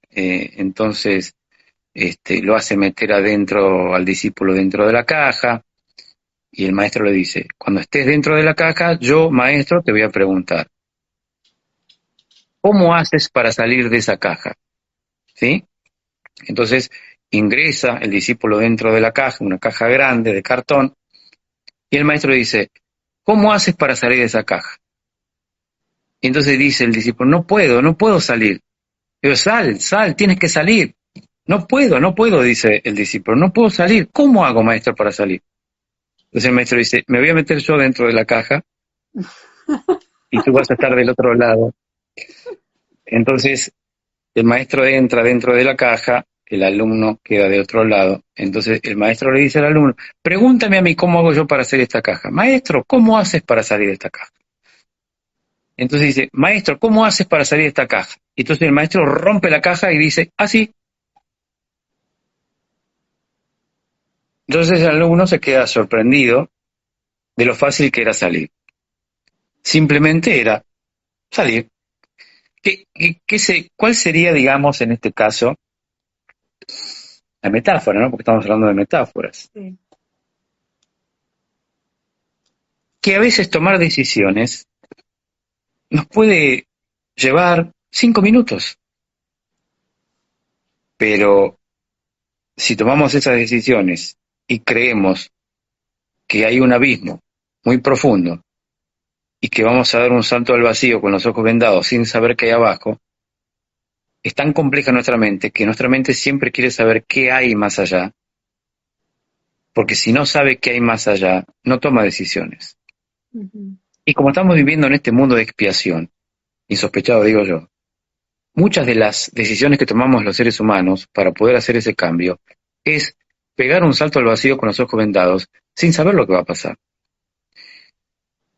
entonces lo hace meter adentro al discípulo dentro de la caja, y el maestro le dice, cuando estés dentro de la caja, yo, maestro, te voy a preguntar, ¿cómo haces para salir de esa caja? ¿Sí? Entonces ingresa el discípulo dentro de la caja, una caja grande de cartón, y el maestro dice, ¿cómo haces para salir de esa caja? Y entonces dice el discípulo, no puedo salir. Digo, sal, tienes que salir. No puedo, dice el discípulo, no puedo salir. ¿Cómo hago, maestro, para salir? Entonces el maestro dice, me voy a meter yo dentro de la caja y tú vas a estar del otro lado. Entonces el maestro entra dentro de la caja, el alumno queda de otro lado. Entonces el maestro le dice al alumno, pregúntame a mí cómo hago yo para hacer esta caja. Maestro, ¿cómo haces para salir de esta caja? Entonces dice, maestro, ¿cómo haces para salir de esta caja? Y entonces el maestro rompe la caja y dice, así. Entonces el alumno se queda sorprendido de lo fácil que era salir. Simplemente era salir. ¿Cuál sería, digamos, en este caso, la metáfora, ¿no? Porque estamos hablando de metáforas. Sí. Que a veces tomar decisiones nos puede llevar 5 minutos. Pero si tomamos esas decisiones y creemos que hay un abismo muy profundo y que vamos a dar un salto al vacío con los ojos vendados sin saber qué hay abajo, es tan compleja nuestra mente que nuestra mente siempre quiere saber qué hay más allá, porque si no sabe qué hay más allá, no toma decisiones. Uh-huh. Y como estamos viviendo en este mundo de expiación, insospechado digo yo, muchas de las decisiones que tomamos los seres humanos para poder hacer ese cambio es pegar un salto al vacío con los ojos vendados sin saber lo que va a pasar.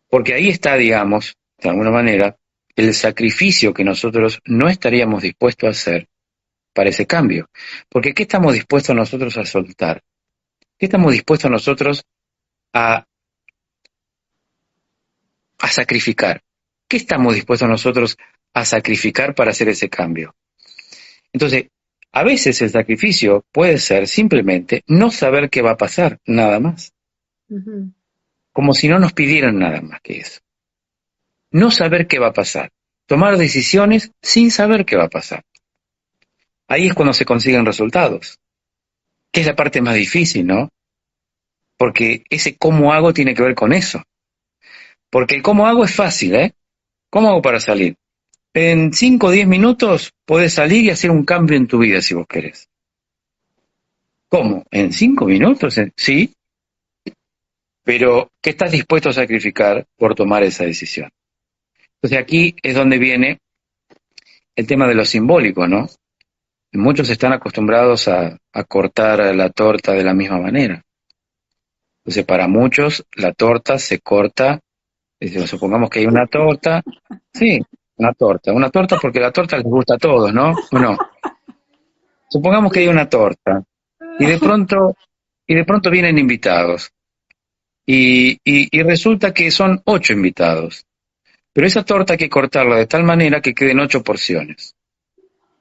Porque ahí está, digamos, de alguna manera, el sacrificio que nosotros no estaríamos dispuestos a hacer para ese cambio. Porque ¿qué estamos dispuestos nosotros a soltar? ¿Qué estamos dispuestos nosotros a, a sacrificar? ¿Qué estamos dispuestos nosotros a sacrificar para hacer ese cambio? Entonces, a veces el sacrificio puede ser simplemente no saber qué va a pasar, nada más. Ujú. Como si no nos pidieran nada más que eso. No saber qué va a pasar. Tomar decisiones sin saber qué va a pasar. Ahí es cuando se consiguen resultados. Que es la parte más difícil, ¿no? Porque ese cómo hago tiene que ver con eso. Porque el cómo hago es fácil, ¿eh? ¿Cómo hago para salir? En 5 o 10 minutos podés salir y hacer un cambio en tu vida si vos querés. ¿Cómo? ¿En 5 minutos? Sí, pero ¿qué estás dispuesto a sacrificar por tomar esa decisión? Entonces aquí es donde viene el tema de lo simbólico, ¿no? Muchos están acostumbrados a cortar la torta de la misma manera. Entonces para muchos la torta se corta, supongamos que hay una torta, sí, una torta porque la torta les gusta a todos, ¿no? ¿O no? Supongamos que hay una torta y de pronto vienen invitados y resulta que son 8 invitados, pero esa torta hay que cortarla de tal manera que queden 8 porciones.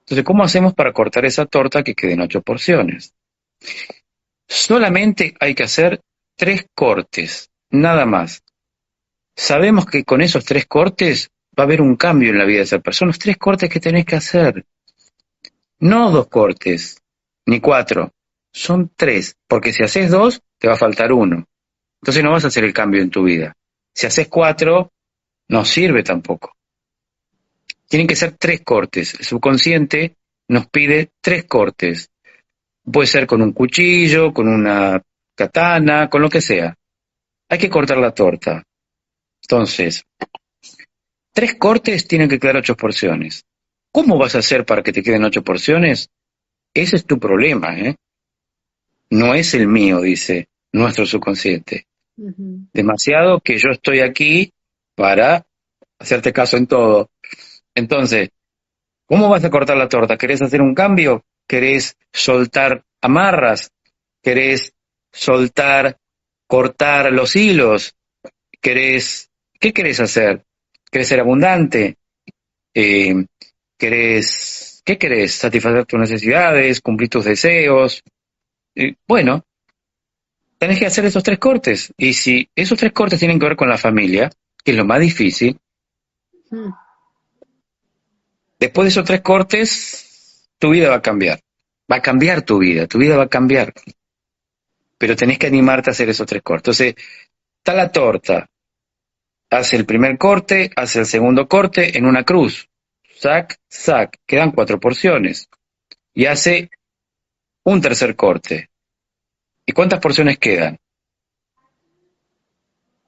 Entonces, ¿cómo hacemos para cortar esa torta que queden 8 porciones? Solamente hay que hacer 3 cortes, nada más. Sabemos que con esos 3 cortes va a haber un cambio en la vida de esa persona. Son los 3 cortes que tenés que hacer. No 2 cortes, ni 4. Son 3, porque si haces 2, te va a faltar 1. Entonces no vas a hacer el cambio en tu vida. Si haces 4, no sirve tampoco. Tienen que ser 3 cortes. El subconsciente nos pide 3 cortes. Puede ser con un cuchillo, con una katana, con lo que sea. Hay que cortar la torta. Entonces, 3 cortes tienen que quedar 8 porciones. ¿Cómo vas a hacer para que te queden 8 porciones? Ese es tu problema, ¿eh? No es el mío, dice nuestro subconsciente. Ujú. Demasiado que yo estoy aquí para hacerte caso en todo. Entonces, ¿cómo vas a cortar la torta? ¿Querés hacer un cambio? ¿Querés soltar amarras? ¿Querés soltar, cortar los hilos? ¿Qué querés hacer? ¿Querés ser abundante? Eh, ¿Qué querés? ¿Satisfacer tus necesidades? ¿Cumplir tus deseos? Bueno, tenés que hacer esos 3 cortes. Y si esos 3 cortes tienen que ver con la familia, que es lo más difícil, Mm. después de esos 3 cortes, tu vida va a cambiar. Va a cambiar tu vida va a cambiar. Pero tenés que animarte a hacer esos 3 cortes. Entonces, está la torta. Hace el primer corte, hace el segundo corte en una cruz. Sac, sac. Quedan 4 porciones. Y hace un tercer corte. ¿Y cuántas porciones quedan?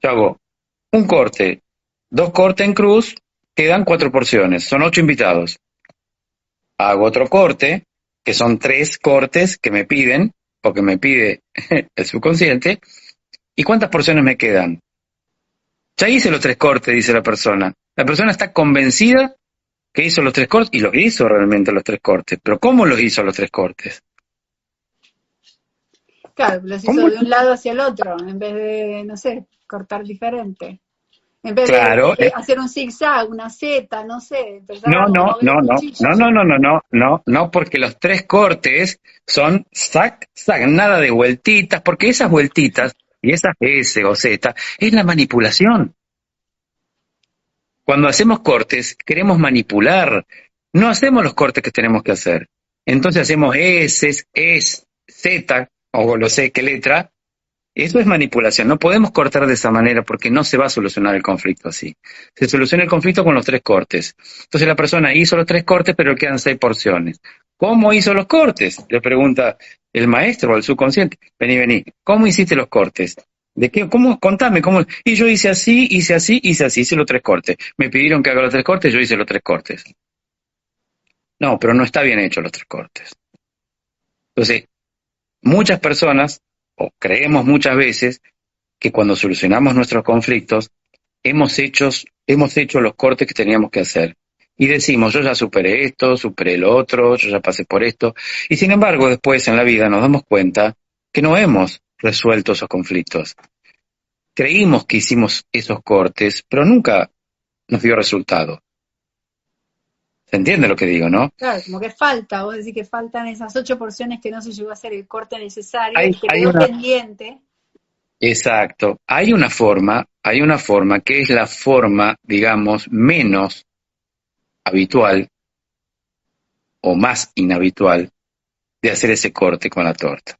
Yo hago un corte, 2 cortes en cruz, quedan 4 porciones. Son 8 invitados. Hago otro corte, que son 3 cortes que me piden, porque me pide el subconsciente. ¿Y cuántas porciones me quedan? Ya hice los 3 cortes, dice la persona. La persona está convencida que hizo los 3 cortes, y los hizo realmente los 3 cortes. Pero ¿cómo los hizo los 3 cortes? Claro, los hizo ¿Cómo? de un lado hacia el otro, en vez de, no sé, cortar diferente. En vez Claro. de hacer un zigzag, una Z, no sé, empezar No, a no, mover el no, no, cuchillo. no, no, no, no, no, no, no, porque los 3 cortes son sac, sac, nada de vueltitas, porque esas vueltitas y esas S o Z es la manipulación. Cuando hacemos cortes, queremos manipular, no hacemos los cortes que tenemos que hacer. Entonces hacemos S, Z, o no sé qué letra. Eso es manipulación. No podemos cortar de esa manera porque no se va a solucionar el conflicto así. Se soluciona el conflicto con los 3 cortes. Entonces la persona hizo los 3 cortes, pero quedan 6 porciones. ¿Cómo hizo los cortes? Le pregunta el maestro o el subconsciente. Vení, vení. ¿Cómo hiciste los cortes? ¿De qué? ¿Cómo? Contame. ¿Cómo? Y yo hice así, hice así, hice así. Hice los 3 cortes. Me pidieron que haga los 3 cortes, yo hice los 3 cortes. No, pero no está bien hecho los 3 cortes. Entonces, muchas personas, o creemos muchas veces, que cuando solucionamos nuestros conflictos, hemos hecho los cortes que teníamos que hacer. Y decimos, yo ya superé esto, superé lo otro, yo ya pasé por esto. Y sin embargo, después en la vida nos damos cuenta que no hemos resuelto esos conflictos. Creímos que hicimos esos cortes, pero nunca nos dio resultado. ¿Se entiende lo que digo, no? Claro, como que falta, vos decís que faltan esas 8 porciones que no se llegó a hacer el corte necesario, Hay, el que hay quedó una, pendiente. exacto, hay una forma que es la forma, digamos, menos habitual o más inhabitual de hacer ese corte con la torta,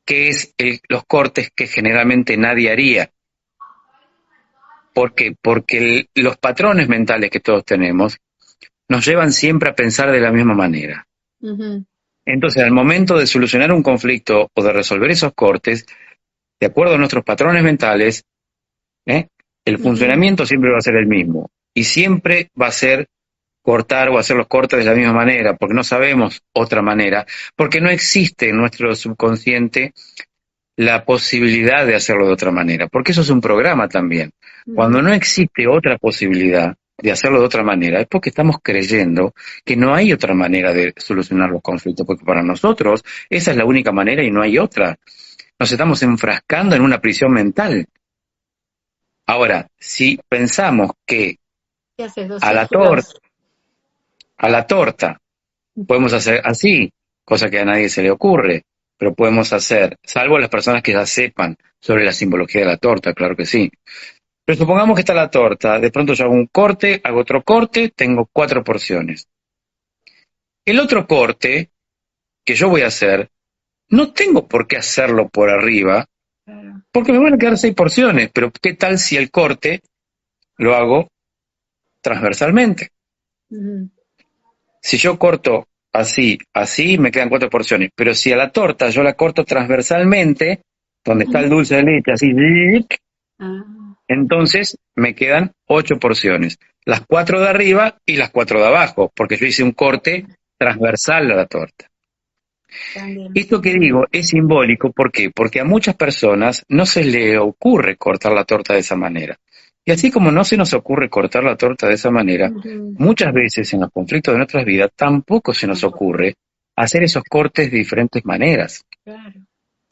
que es los cortes que generalmente nadie haría. ¿Por qué? Porque los patrones mentales que todos tenemos nos llevan siempre a pensar de la misma manera. Ujú. Entonces, al momento de solucionar un conflicto o de resolver esos cortes, de acuerdo a nuestros patrones mentales, ¿eh? El Ujú. funcionamiento siempre va a ser el mismo. Y siempre va a ser cortar o hacer los cortes de la misma manera, porque no sabemos otra manera, porque no existe en nuestro subconsciente la posibilidad de hacerlo de otra manera, porque eso es un programa también. Cuando Ujú. no existe otra posibilidad de hacerlo de otra manera, es porque estamos creyendo que no hay otra manera de solucionar los conflictos, porque para nosotros esa es la única manera y no hay otra. Nos estamos enfrascando en una prisión mental. Ahora, si pensamos que ¿Qué haces? Dos a la, tor círculos. a la torta podemos hacer así, cosa que a nadie se le ocurre, pero podemos hacer, salvo las personas que ya sepan sobre la simbología de la torta, claro que sí. Pero supongamos que está la torta, de pronto yo hago un corte, hago otro corte, tengo 4 porciones. El otro corte que yo voy a hacer, no tengo por qué hacerlo por arriba, Claro. porque me van a quedar 6 porciones, pero ¿qué tal si el corte lo hago transversalmente? Ujú. Si yo corto así, así, me quedan 4 porciones. Pero si a la torta yo la corto transversalmente, donde está el Ujú. dulce de leche, así, Ah, entonces me quedan 8 porciones. Las 4 de arriba y las 4 de abajo, porque yo hice un corte transversal a la torta. también. Esto que digo es simbólico, ¿por qué? Porque a muchas personas no se le ocurre cortar la torta de esa manera. Y así como no se nos ocurre cortar la torta de esa manera, Ujú. muchas veces en los conflictos de nuestras vidas tampoco se nos Tampoco. ocurre hacer esos cortes de diferentes maneras. Claro.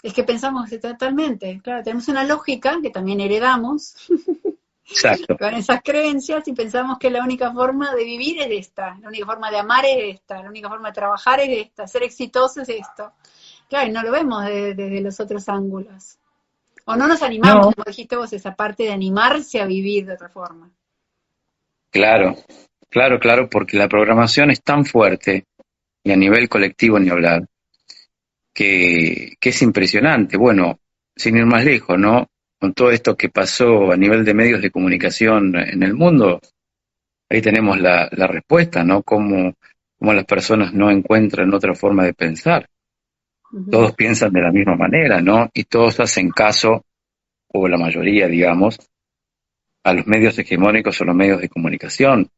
Es que pensamos que totalmente, claro, tenemos una lógica que también heredamos Exacto. con esas creencias y pensamos que la única forma de vivir es esta, la única forma de amar es esta, la única forma de trabajar es esta, ser exitoso es esto. Claro, y no lo vemos desde los otros ángulos. O no nos animamos, No, como dijiste vos, esa parte de animarse a vivir de otra forma. claro, claro, porque la programación es tan fuerte, y a nivel colectivo ni hablar, que es impresionante. Bueno, sin ir más lejos, ¿no? Con todo esto que pasó a nivel de medios de comunicación en el mundo, ahí tenemos la respuesta, ¿no? Cómo las personas no encuentran otra forma de pensar. Ujú. Todos piensan de la misma manera, ¿no? Y todos hacen caso, o la mayoría, digamos, a los medios hegemónicos o los medios de comunicación.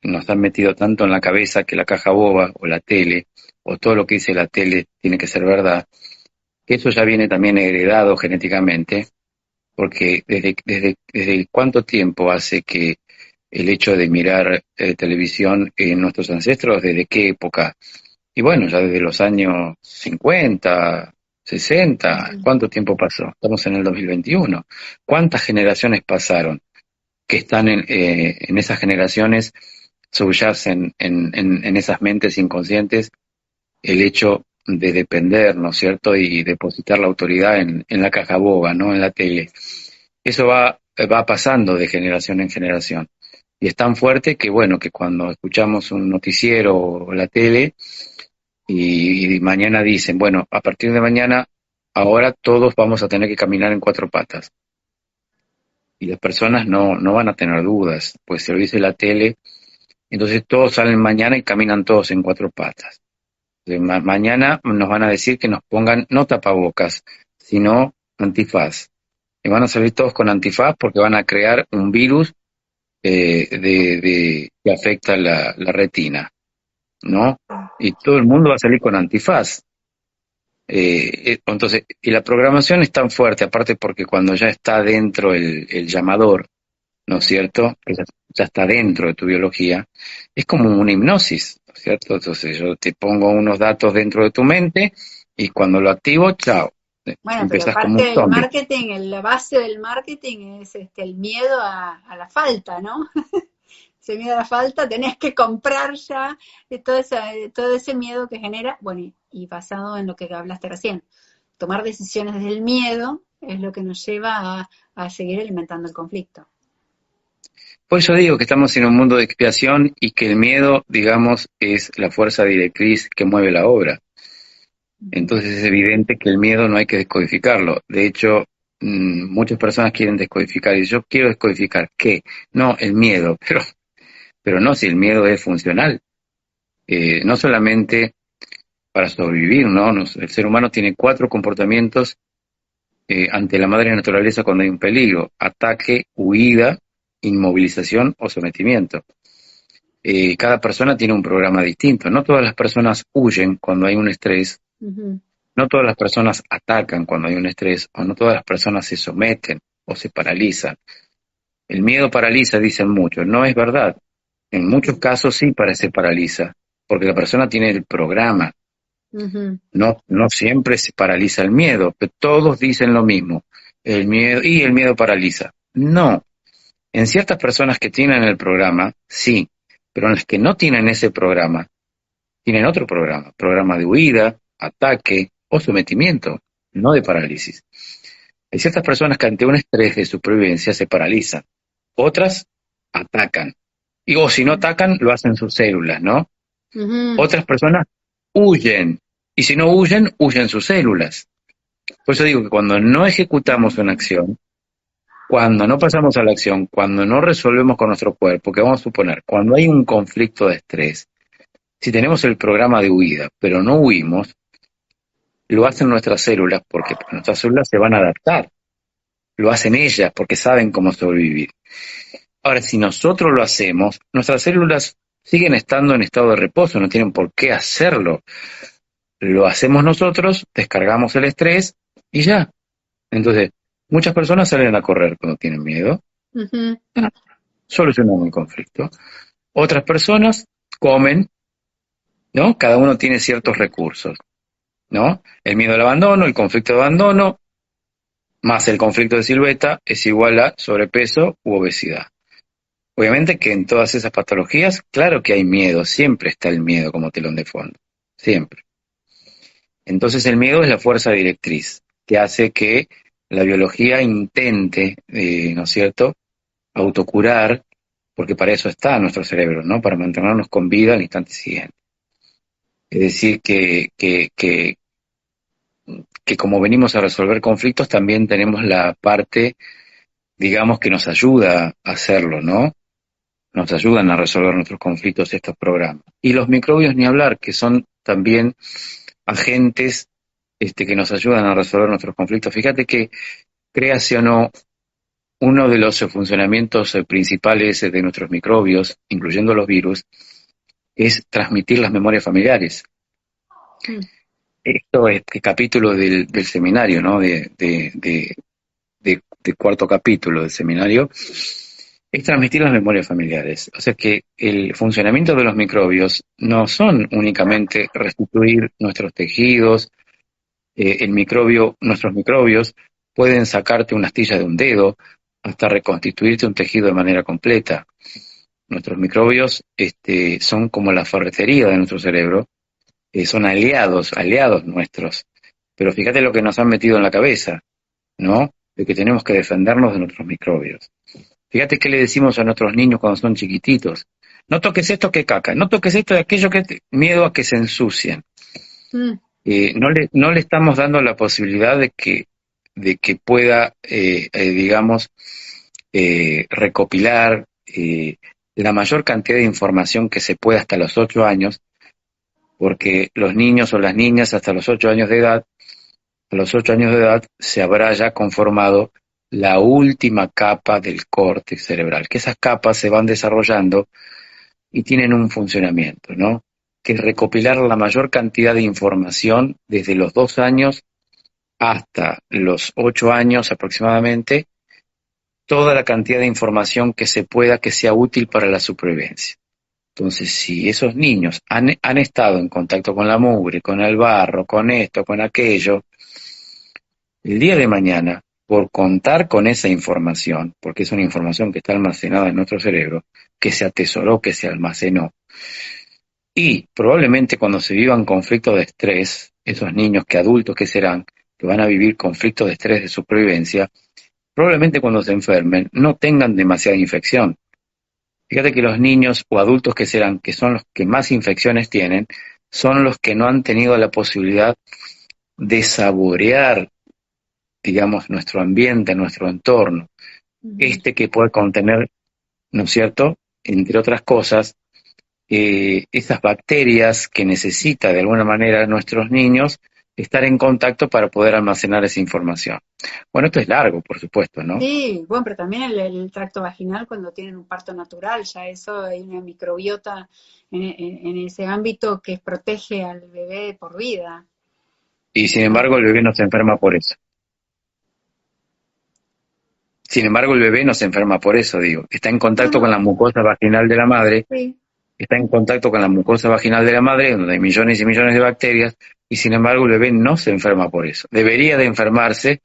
Nos han metido tanto en la cabeza que la caja boba o la tele, o todo lo que dice la tele tiene que ser verdad, que eso ya viene también heredado genéticamente, porque desde cuánto tiempo hace que el hecho de mirar televisión en nuestros ancestros, desde qué época. Y bueno, ya desde los años 50, 60, Ujú. ¿cuánto tiempo pasó? Estamos en el 2021. ¿Cuántas generaciones pasaron que están en esas generaciones, subyacen en esas mentes inconscientes el hecho de depender, ¿no es cierto? Y depositar la autoridad en la caja boba, ¿no? En la tele. Eso va pasando de generación en generación. Y es tan fuerte que, bueno, que cuando escuchamos un noticiero o la tele y mañana dicen, bueno, a partir de mañana, ahora todos vamos a tener que caminar en 4 patas. Y las personas no van a tener dudas, pues se lo dice la tele, entonces todos salen mañana y caminan todos en 4 patas. Mañana nos van a decir que nos pongan no tapabocas, sino antifaz. Y van a salir todos con antifaz porque van a crear un virus que afecta la retina, ¿no? Y todo el mundo va a salir con antifaz. Entonces, y la programación es tan fuerte, aparte porque cuando ya está dentro el llamador, ¿no es cierto? Que ya está dentro de tu biología, es como una hipnosis, ¿no es cierto? Entonces yo te pongo unos datos dentro de tu mente y cuando lo activo, chao, Bueno, pero empezás como parte un del zombie. marketing, la base del marketing es el miedo a la falta, ¿no? Ese miedo a la falta, tenés que comprar ya, todo ese miedo que genera, bueno, y basado en lo que hablaste recién, tomar decisiones desde el miedo es lo que nos lleva a seguir alimentando el conflicto. Por eso digo que estamos en un mundo de expiación y que el miedo, digamos, es la fuerza directriz que mueve la obra. Ujú. Entonces es evidente que el miedo no hay que descodificarlo. De hecho, muchas personas quieren descodificar y yo quiero descodificar qué. No, el miedo, pero no si el miedo es funcional. No solamente para sobrevivir, ¿no? El ser humano tiene 4 comportamientos ante la madre naturaleza cuando hay un peligro: ataque, huida, inmovilización o sometimiento. Cada persona tiene un programa distinto. No todas las personas huyen cuando hay un estrés, Ujú. no todas las personas atacan cuando hay un estrés, o no todas las personas se someten o se paralizan. El miedo paraliza, dicen muchos. No es verdad. En muchos casos sí se paraliza, porque la persona tiene el programa. Ujú. No, no siempre se paraliza el miedo, pero todos dicen lo mismo. El miedo paraliza. No. En ciertas personas que tienen el programa, sí, pero en las que no tienen ese programa, tienen otro programa, programa de huida, ataque o sometimiento, no de parálisis. Hay ciertas personas que ante un estrés de supervivencia se paralizan, otras atacan, o si no atacan, lo hacen sus células, ¿no? Ujú. Otras personas huyen, y si no huyen, huyen sus células. Por eso digo que cuando no ejecutamos una acción, cuando no pasamos a la acción, cuando no resolvemos con nuestro cuerpo, que vamos a suponer, cuando hay un conflicto de estrés, si tenemos el programa de huida, pero no huimos, lo hacen nuestras células porque nuestras células se van a adaptar, lo hacen ellas porque saben cómo sobrevivir. Ahora, si nosotros lo hacemos, nuestras células siguen estando en estado de reposo, no tienen por qué hacerlo. Lo hacemos nosotros, descargamos el estrés y ya. Entonces, muchas personas salen a correr cuando tienen miedo, Ujú. solucionan el conflicto. Otras personas comen, ¿no? Cada uno tiene ciertos recursos, ¿no? El miedo al abandono, el conflicto de abandono, más el conflicto de silueta es igual a sobrepeso u obesidad. Obviamente que en todas esas patologías, claro que hay miedo, siempre está el miedo como telón de fondo, siempre. Entonces el miedo es la fuerza directriz que hace que la biología intente, ¿no es cierto?, autocurar, porque para eso está nuestro cerebro, ¿no?, para mantenernos con vida al instante siguiente. Es decir, que como venimos a resolver conflictos, también tenemos la parte, digamos, que nos ayuda a hacerlo, ¿no? Nos ayudan a resolver nuestros conflictos estos programas. Y los microbios ni hablar, que son también agentes que nos ayudan a resolver nuestros conflictos. Fíjate que, créase o no, uno de los funcionamientos principales de nuestros microbios, incluyendo los virus, es transmitir las memorias familiares. Mm. Esto es el capítulo del seminario, ¿no? De cuarto capítulo del seminario, es transmitir las memorias familiares. O sea que el funcionamiento de los microbios no son únicamente restituir nuestros tejidos, nuestros microbios pueden sacarte una astilla de un dedo hasta reconstituirte un tejido de manera completa. Nuestros microbios son como la ferretería de nuestro cerebro, son aliados nuestros. Pero fíjate lo que nos han metido en la cabeza, ¿no? De que tenemos que defendernos de nuestros microbios. Fíjate qué le decimos a nuestros niños cuando son chiquititos. No toques esto que caca, no toques esto de aquello que miedo a que se ensucien. Mm. No le estamos dando la posibilidad de que pueda, digamos, recopilar la mayor cantidad de información que se pueda hasta los 8 años, porque los niños o las niñas hasta los 8 años de edad, a los 8 años de edad se habrá ya conformado la última capa del córtex cerebral, que esas capas se van desarrollando y tienen un funcionamiento, ¿no? Que es recopilar la mayor cantidad de información desde los 2 años hasta los 8 años aproximadamente, toda la cantidad de información que se pueda que sea útil para la supervivencia. Entonces, si esos niños han estado en contacto con la mugre, con el barro, con esto, con aquello, el día de mañana, por contar con esa información, porque es una información que está almacenada en nuestro cerebro, que se atesoró, que se almacenó, y probablemente cuando se vivan conflictos de estrés, esos niños que adultos que serán, que van a vivir conflictos de estrés de supervivencia, probablemente cuando se enfermen no tengan demasiada infección. Fíjate que los niños o adultos que serán, que son los que más infecciones tienen, son los que no han tenido la posibilidad de saborear, digamos, nuestro ambiente, nuestro entorno, que puede contener, ¿no es cierto?, entre otras cosas, esas bacterias que necesita de alguna manera nuestros niños estar en contacto para poder almacenar esa información. Bueno, esto es largo, por supuesto, ¿no? Sí, bueno, pero también el tracto vaginal cuando tienen un parto natural, ya eso hay una microbiota en ese ámbito que protege al bebé por vida. Y sin embargo el bebé no se enferma por eso. Sin embargo el bebé no se enferma por eso, digo. Está en contacto con la mucosa vaginal de la madre, sí. Está en contacto con la mucosa vaginal de la madre, donde hay millones y millones de bacterias, y sin embargo el bebé no se enferma por eso. Debería de enfermarse,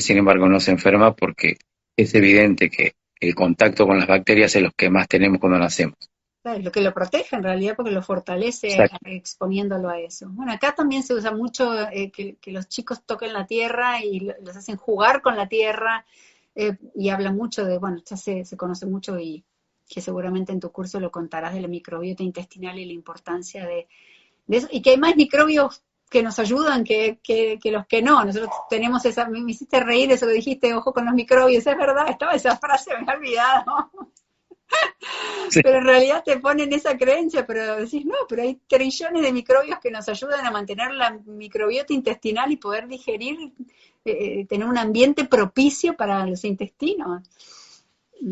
sin embargo no se enferma porque es evidente que el contacto con las bacterias es lo que más tenemos cuando nacemos. Lo que lo protege en realidad porque lo fortalece Exacto. exponiéndolo a eso. Bueno, acá también se usa mucho que los chicos toquen la tierra y los hacen jugar con la tierra y habla mucho de, bueno, ya se conoce mucho y que seguramente en tu curso lo contarás de la microbiota intestinal y la importancia de eso, y que hay más microbios que nos ayudan que los que no. Nosotros tenemos esa, me hiciste reír eso que dijiste, ojo con los microbios, es verdad, estaba esa frase, me he olvidado. Sí. Pero en realidad te ponen esa creencia, pero decís, no, pero hay trillones de microbios que nos ayudan a mantener la microbiota intestinal y poder digerir, tener un ambiente propicio para los intestinos.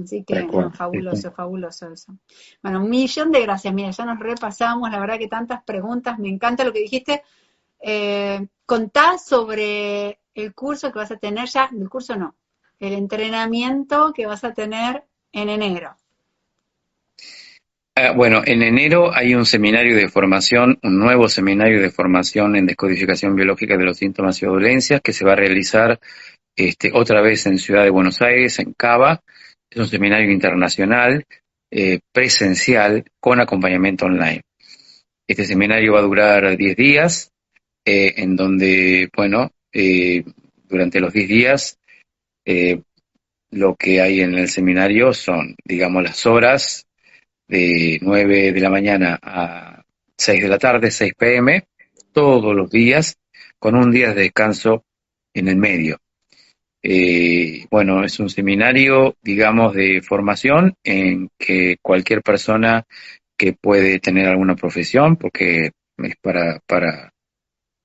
Así que, no, fabuloso, fabuloso eso. Bueno, un millón de gracias, mira, ya nos repasamos, la verdad que tantas preguntas, me encanta lo que dijiste. Contá sobre el curso que vas a tener ya, el curso no, el entrenamiento que vas a tener en enero. Bueno, en enero hay un seminario de formación, un nuevo seminario de formación en descodificación biológica de los síntomas y dolencias que se va a realizar otra vez en Ciudad de Buenos Aires, en Cava. Es un seminario internacional, presencial, con acompañamiento online. Este seminario va a durar 10 días, en donde, bueno, durante los 10 días, lo que hay en el seminario son, digamos, las horas de 9 de la mañana a 6 de la tarde, 6 p.m., todos los días, con un día de descanso en el medio. Bueno, es un seminario, digamos, de formación en que cualquier persona que puede tener alguna profesión, porque es para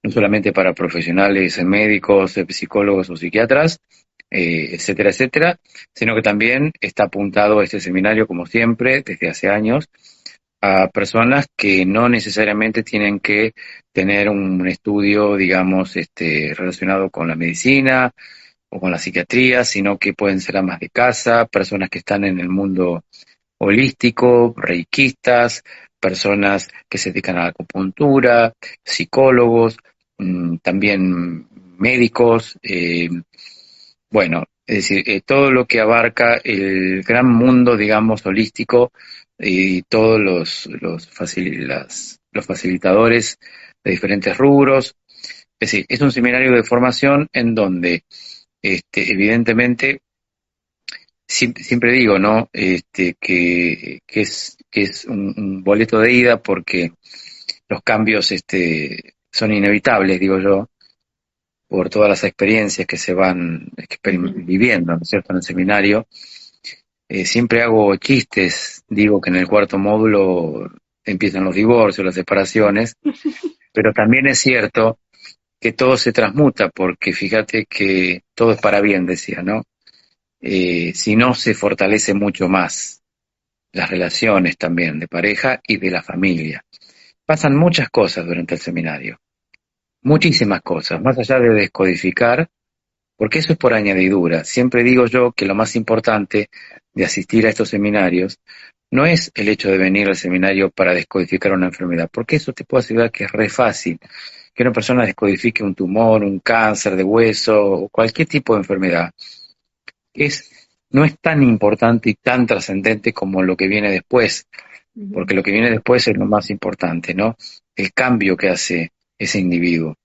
no solamente para profesionales médicos, psicólogos o psiquiatras, etcétera, etcétera, sino que también está apuntado este seminario, como siempre, desde hace años, a personas que no necesariamente tienen que tener un estudio, digamos, relacionado con la medicina o con la psiquiatría, sino que pueden ser amas de casa, personas que están en el mundo holístico, reikistas, personas que se dedican a la acupuntura, psicólogos, también médicos, bueno, es decir, todo lo que abarca el gran mundo, digamos, holístico y todos los facilitadores de diferentes rubros. Es decir, es un seminario de formación en donde, evidentemente, siempre digo, ¿no? Que es un boleto de ida porque los cambios, son inevitables, digo yo, por todas las experiencias que se van viviendo, ¿no es cierto?, en el seminario. Siempre hago chistes, digo que en el cuarto módulo empiezan los divorcios, las separaciones, pero también es cierto que todo se transmuta, porque fíjate que todo es para bien, decía, ¿no? Si no, se fortalece mucho más las relaciones también de pareja y de la familia. Pasan muchas cosas durante el seminario, muchísimas cosas, más allá de descodificar, porque eso es por añadidura. Siempre digo yo que lo más importante de asistir a estos seminarios no es el hecho de venir al seminario para descodificar una enfermedad, porque eso te puedo asegurar que es re fácil, que una persona descodifique un tumor, un cáncer de hueso o cualquier tipo de enfermedad. No es tan importante y tan trascendente como lo que viene después, porque lo que viene después es lo más importante, ¿no? El cambio que hace ese individuo.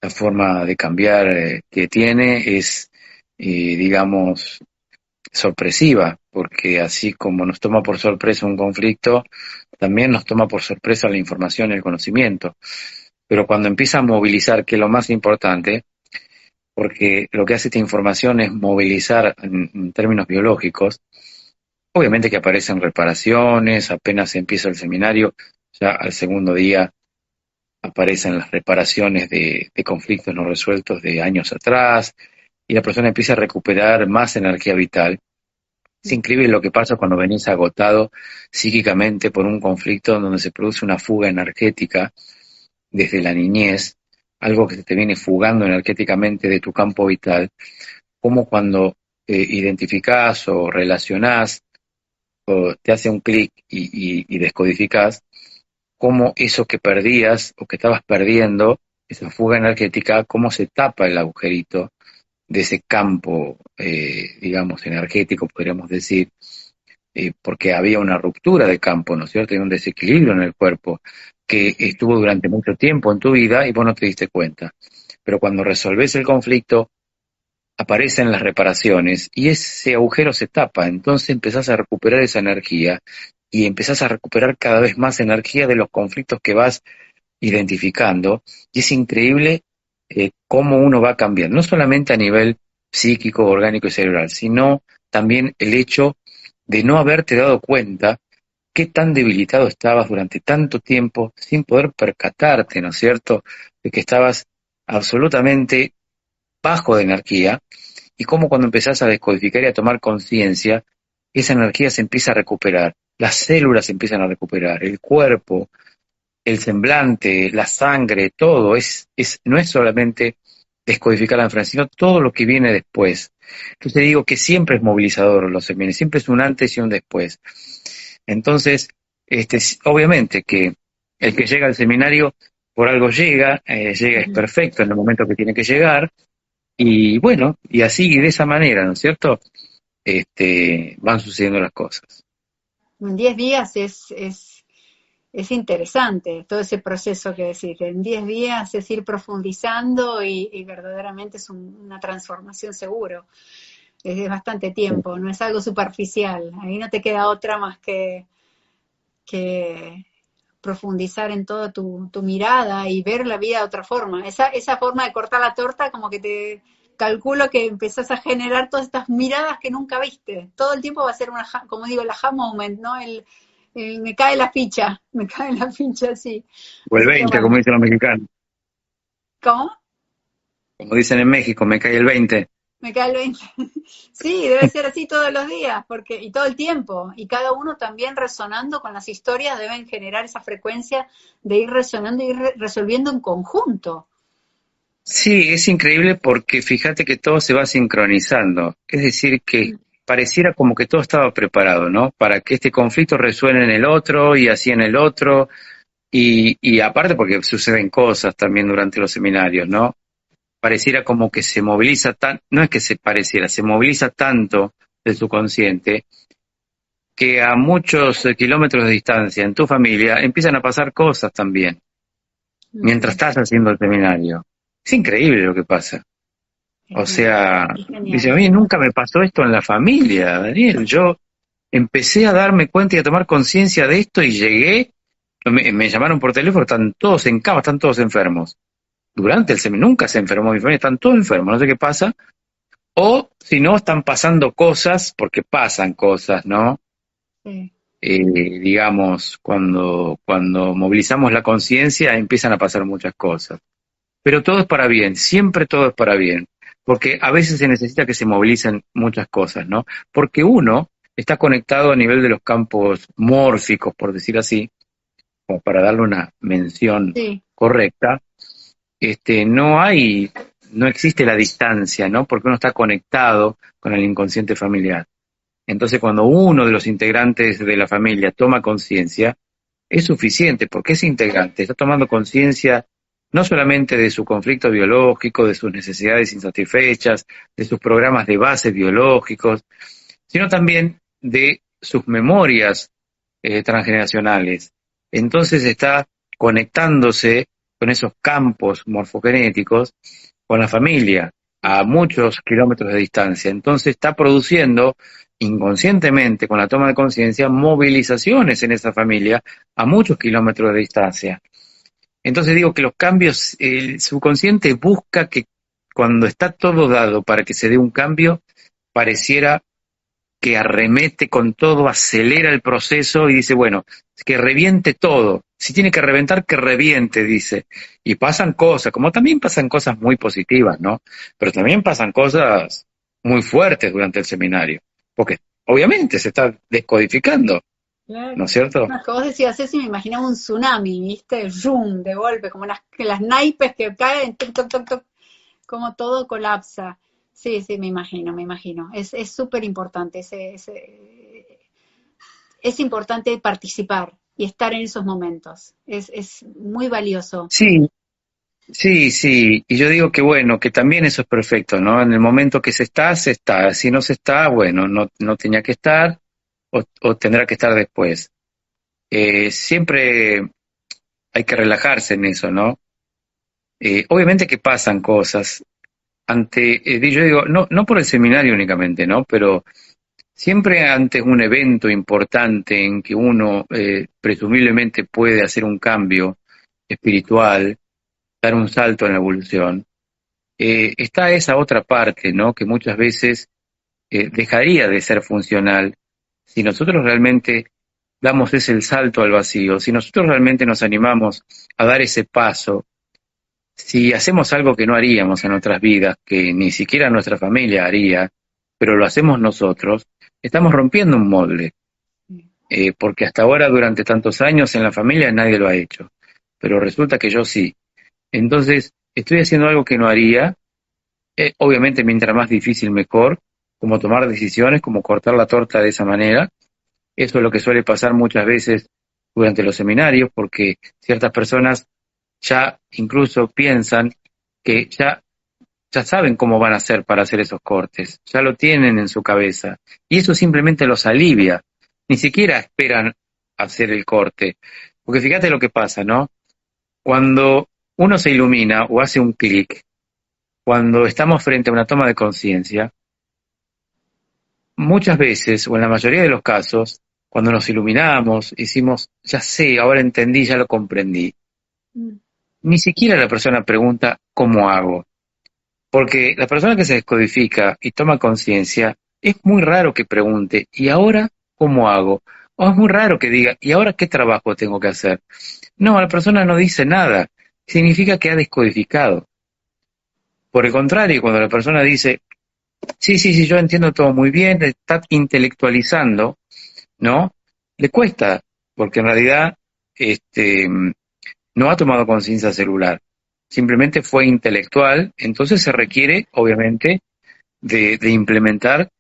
La forma de cambiar que tiene es, digamos, sorpresiva, porque así como nos toma por sorpresa un conflicto, también nos toma por sorpresa la información y el conocimiento. Pero cuando empieza a movilizar, que es lo más importante, porque lo que hace esta información es movilizar en términos biológicos, obviamente que aparecen reparaciones, apenas empieza el seminario, ya al segundo día aparecen las reparaciones de conflictos no resueltos de años atrás, y la persona empieza a recuperar más energía vital. Es increíble lo que pasa cuando venís agotado psíquicamente por un conflicto donde se produce una fuga energética desde la niñez, algo que se te viene fugando energéticamente de tu campo vital, como cuando identificás o relacionás o te hace un clic y descodificás, cómo eso que perdías o que estabas perdiendo, esa fuga energética, cómo se tapa el agujerito de ese campo, digamos, energético, podríamos decir, porque había una ruptura de campo, ¿no es cierto? Hay un desequilibrio en el cuerpo que estuvo durante mucho tiempo en tu vida y vos no te diste cuenta. Pero cuando resolvés el conflicto, aparecen las reparaciones y ese agujero se tapa, entonces empezás a recuperar esa energía y empezás a recuperar cada vez más energía de los conflictos que vas identificando, y es increíble cómo uno va cambiando, no solamente a nivel psíquico, orgánico y cerebral, sino también el hecho de no haberte dado cuenta qué tan debilitado estabas durante tanto tiempo sin poder percatarte, ¿no es cierto?, de que estabas absolutamente bajo de energía, y cómo cuando empezás a descodificar y a tomar conciencia, esa energía se empieza a recuperar, las células se empiezan a recuperar, el cuerpo, el semblante, la sangre, todo, no es solamente descodificar la enfermedad, sino todo lo que viene después. Entonces digo que siempre es movilizador los seminarios, siempre es un antes y un después. Entonces, obviamente que el que llega al seminario por algo llega, llega es perfecto en el momento que tiene que llegar, y bueno, y así, y de esa manera, ¿no es cierto?, van sucediendo las cosas. En 10 días es interesante todo ese proceso que decís. En 10 días es ir profundizando y verdaderamente es una transformación seguro. Es bastante tiempo, no es algo superficial. Ahí no te queda otra más que profundizar en toda tu mirada y ver la vida de otra forma. Esa forma de cortar la torta, como que te calculo que empezás a generar todas estas miradas que nunca viste. Todo el tiempo va a ser como digo, el aha moment, ¿no? Me cae la ficha, sí. O el 20, como dicen los mexicanos. ¿Cómo? Como dicen en México, me cae el 20. Me cae el 20. Sí, debe ser así todos los días, y todo el tiempo. Y cada uno también resonando con las historias deben generar esa frecuencia de ir resonando y ir resolviendo en conjunto. Sí, es increíble porque fíjate que todo se va sincronizando. Es decir, que pareciera como que todo estaba preparado, ¿no? Para que este conflicto resuene en el otro y así en el otro. Y aparte porque suceden cosas también durante los seminarios, ¿no? Pareciera como que se moviliza no es que se moviliza tanto el subconsciente que a muchos kilómetros de distancia en tu familia empiezan a pasar cosas también, mientras estás haciendo el seminario. Es increíble lo que pasa. O sea, dice, a mí nunca me pasó esto en la familia, Daniel. Yo empecé a darme cuenta y a tomar conciencia de esto y llegué, me llamaron por teléfono, están todos en cama, están todos enfermos. Durante el seminario nunca se enfermó mi familia, están todos enfermos, no sé qué pasa. O si no, están pasando cosas, porque pasan cosas, ¿no? Sí. Digamos, cuando movilizamos la conciencia empiezan a pasar muchas cosas. Pero todo es para bien, siempre todo es para bien, porque a veces se necesita que se movilicen muchas cosas, ¿no? Porque uno está conectado a nivel de los campos mórficos, por decir así, como para darle una mención correcta. No hay no existe la distancia, ¿no? Porque uno está conectado con el inconsciente familiar. Entonces, cuando uno de los integrantes de la familia toma conciencia, es suficiente, porque ese integrante está tomando conciencia no solamente de su conflicto biológico, de sus necesidades insatisfechas, de sus programas de base biológicos, sino también de sus memorias transgeneracionales. Entonces está conectándose con esos campos morfogenéticos con la familia a muchos kilómetros de distancia. Entonces está produciendo inconscientemente, con la toma de conciencia, movilizaciones en esa familia a muchos kilómetros de distancia. Entonces digo que los cambios, el subconsciente busca que cuando está todo dado para que se dé un cambio, pareciera que arremete con todo, acelera el proceso y dice, bueno, que reviente todo. Si tiene que reventar, que reviente, dice. Y pasan cosas, como también pasan cosas muy positivas, ¿no? Pero también pasan cosas muy fuertes durante el seminario, porque obviamente se está descodificando, Claro. ¿no es cierto? No, es que vos decías eso y me imaginaba un tsunami, ¿viste? ¡Rum! De golpe, como las naipes que caen, toc, toc, toc, toc, como todo colapsa. Sí, sí, me imagino. Es súper importante, es importante participar y estar en esos momentos. Es muy valioso. Sí, sí, sí. Y yo digo que bueno, que también eso es perfecto, ¿no? En el momento que se está, se está. Si no se está, bueno, no tenía que estar o tendrá que estar después. Siempre hay que relajarse en eso, ¿no? Obviamente que pasan cosas. Yo digo, no por el seminario únicamente, ¿no? Pero siempre ante un evento importante en que uno presumiblemente puede hacer un cambio espiritual, dar un salto en la evolución, está esa otra parte, ¿no? Que muchas veces dejaría de ser funcional si nosotros realmente damos ese salto al vacío, si nosotros realmente nos animamos a dar ese paso, si hacemos algo que no haríamos en otras vidas, que ni siquiera nuestra familia haría, pero lo hacemos nosotros, estamos rompiendo un molde, porque hasta ahora, durante tantos años, en la familia nadie lo ha hecho, pero resulta que yo sí. Entonces, estoy haciendo algo que no haría, obviamente mientras más difícil mejor, como tomar decisiones, como cortar la torta de esa manera. Eso es lo que suele pasar muchas veces durante los seminarios, porque ciertas personas ya incluso piensan que ya saben cómo van a hacer para hacer esos cortes, ya lo tienen en su cabeza, y eso simplemente los alivia, ni siquiera esperan hacer el corte, porque fíjate lo que pasa, ¿no? Cuando uno se ilumina o hace un clic, cuando estamos frente a una toma de conciencia, muchas veces, o en la mayoría de los casos, cuando nos iluminamos, decimos, ya sé, ahora entendí, ya lo comprendí. Mm. Ni siquiera la persona pregunta, ¿cómo hago? Porque la persona que se descodifica y toma conciencia, es muy raro que pregunte, ¿y ahora cómo hago? O es muy raro que diga, ¿y ahora qué trabajo tengo que hacer? No, la persona no dice nada. Significa que ha descodificado. Por el contrario, cuando la persona dice, sí, yo entiendo todo muy bien, está intelectualizando, ¿no? Le cuesta, porque en realidad no ha tomado conciencia celular, simplemente fue intelectual, entonces se requiere, obviamente, de implementar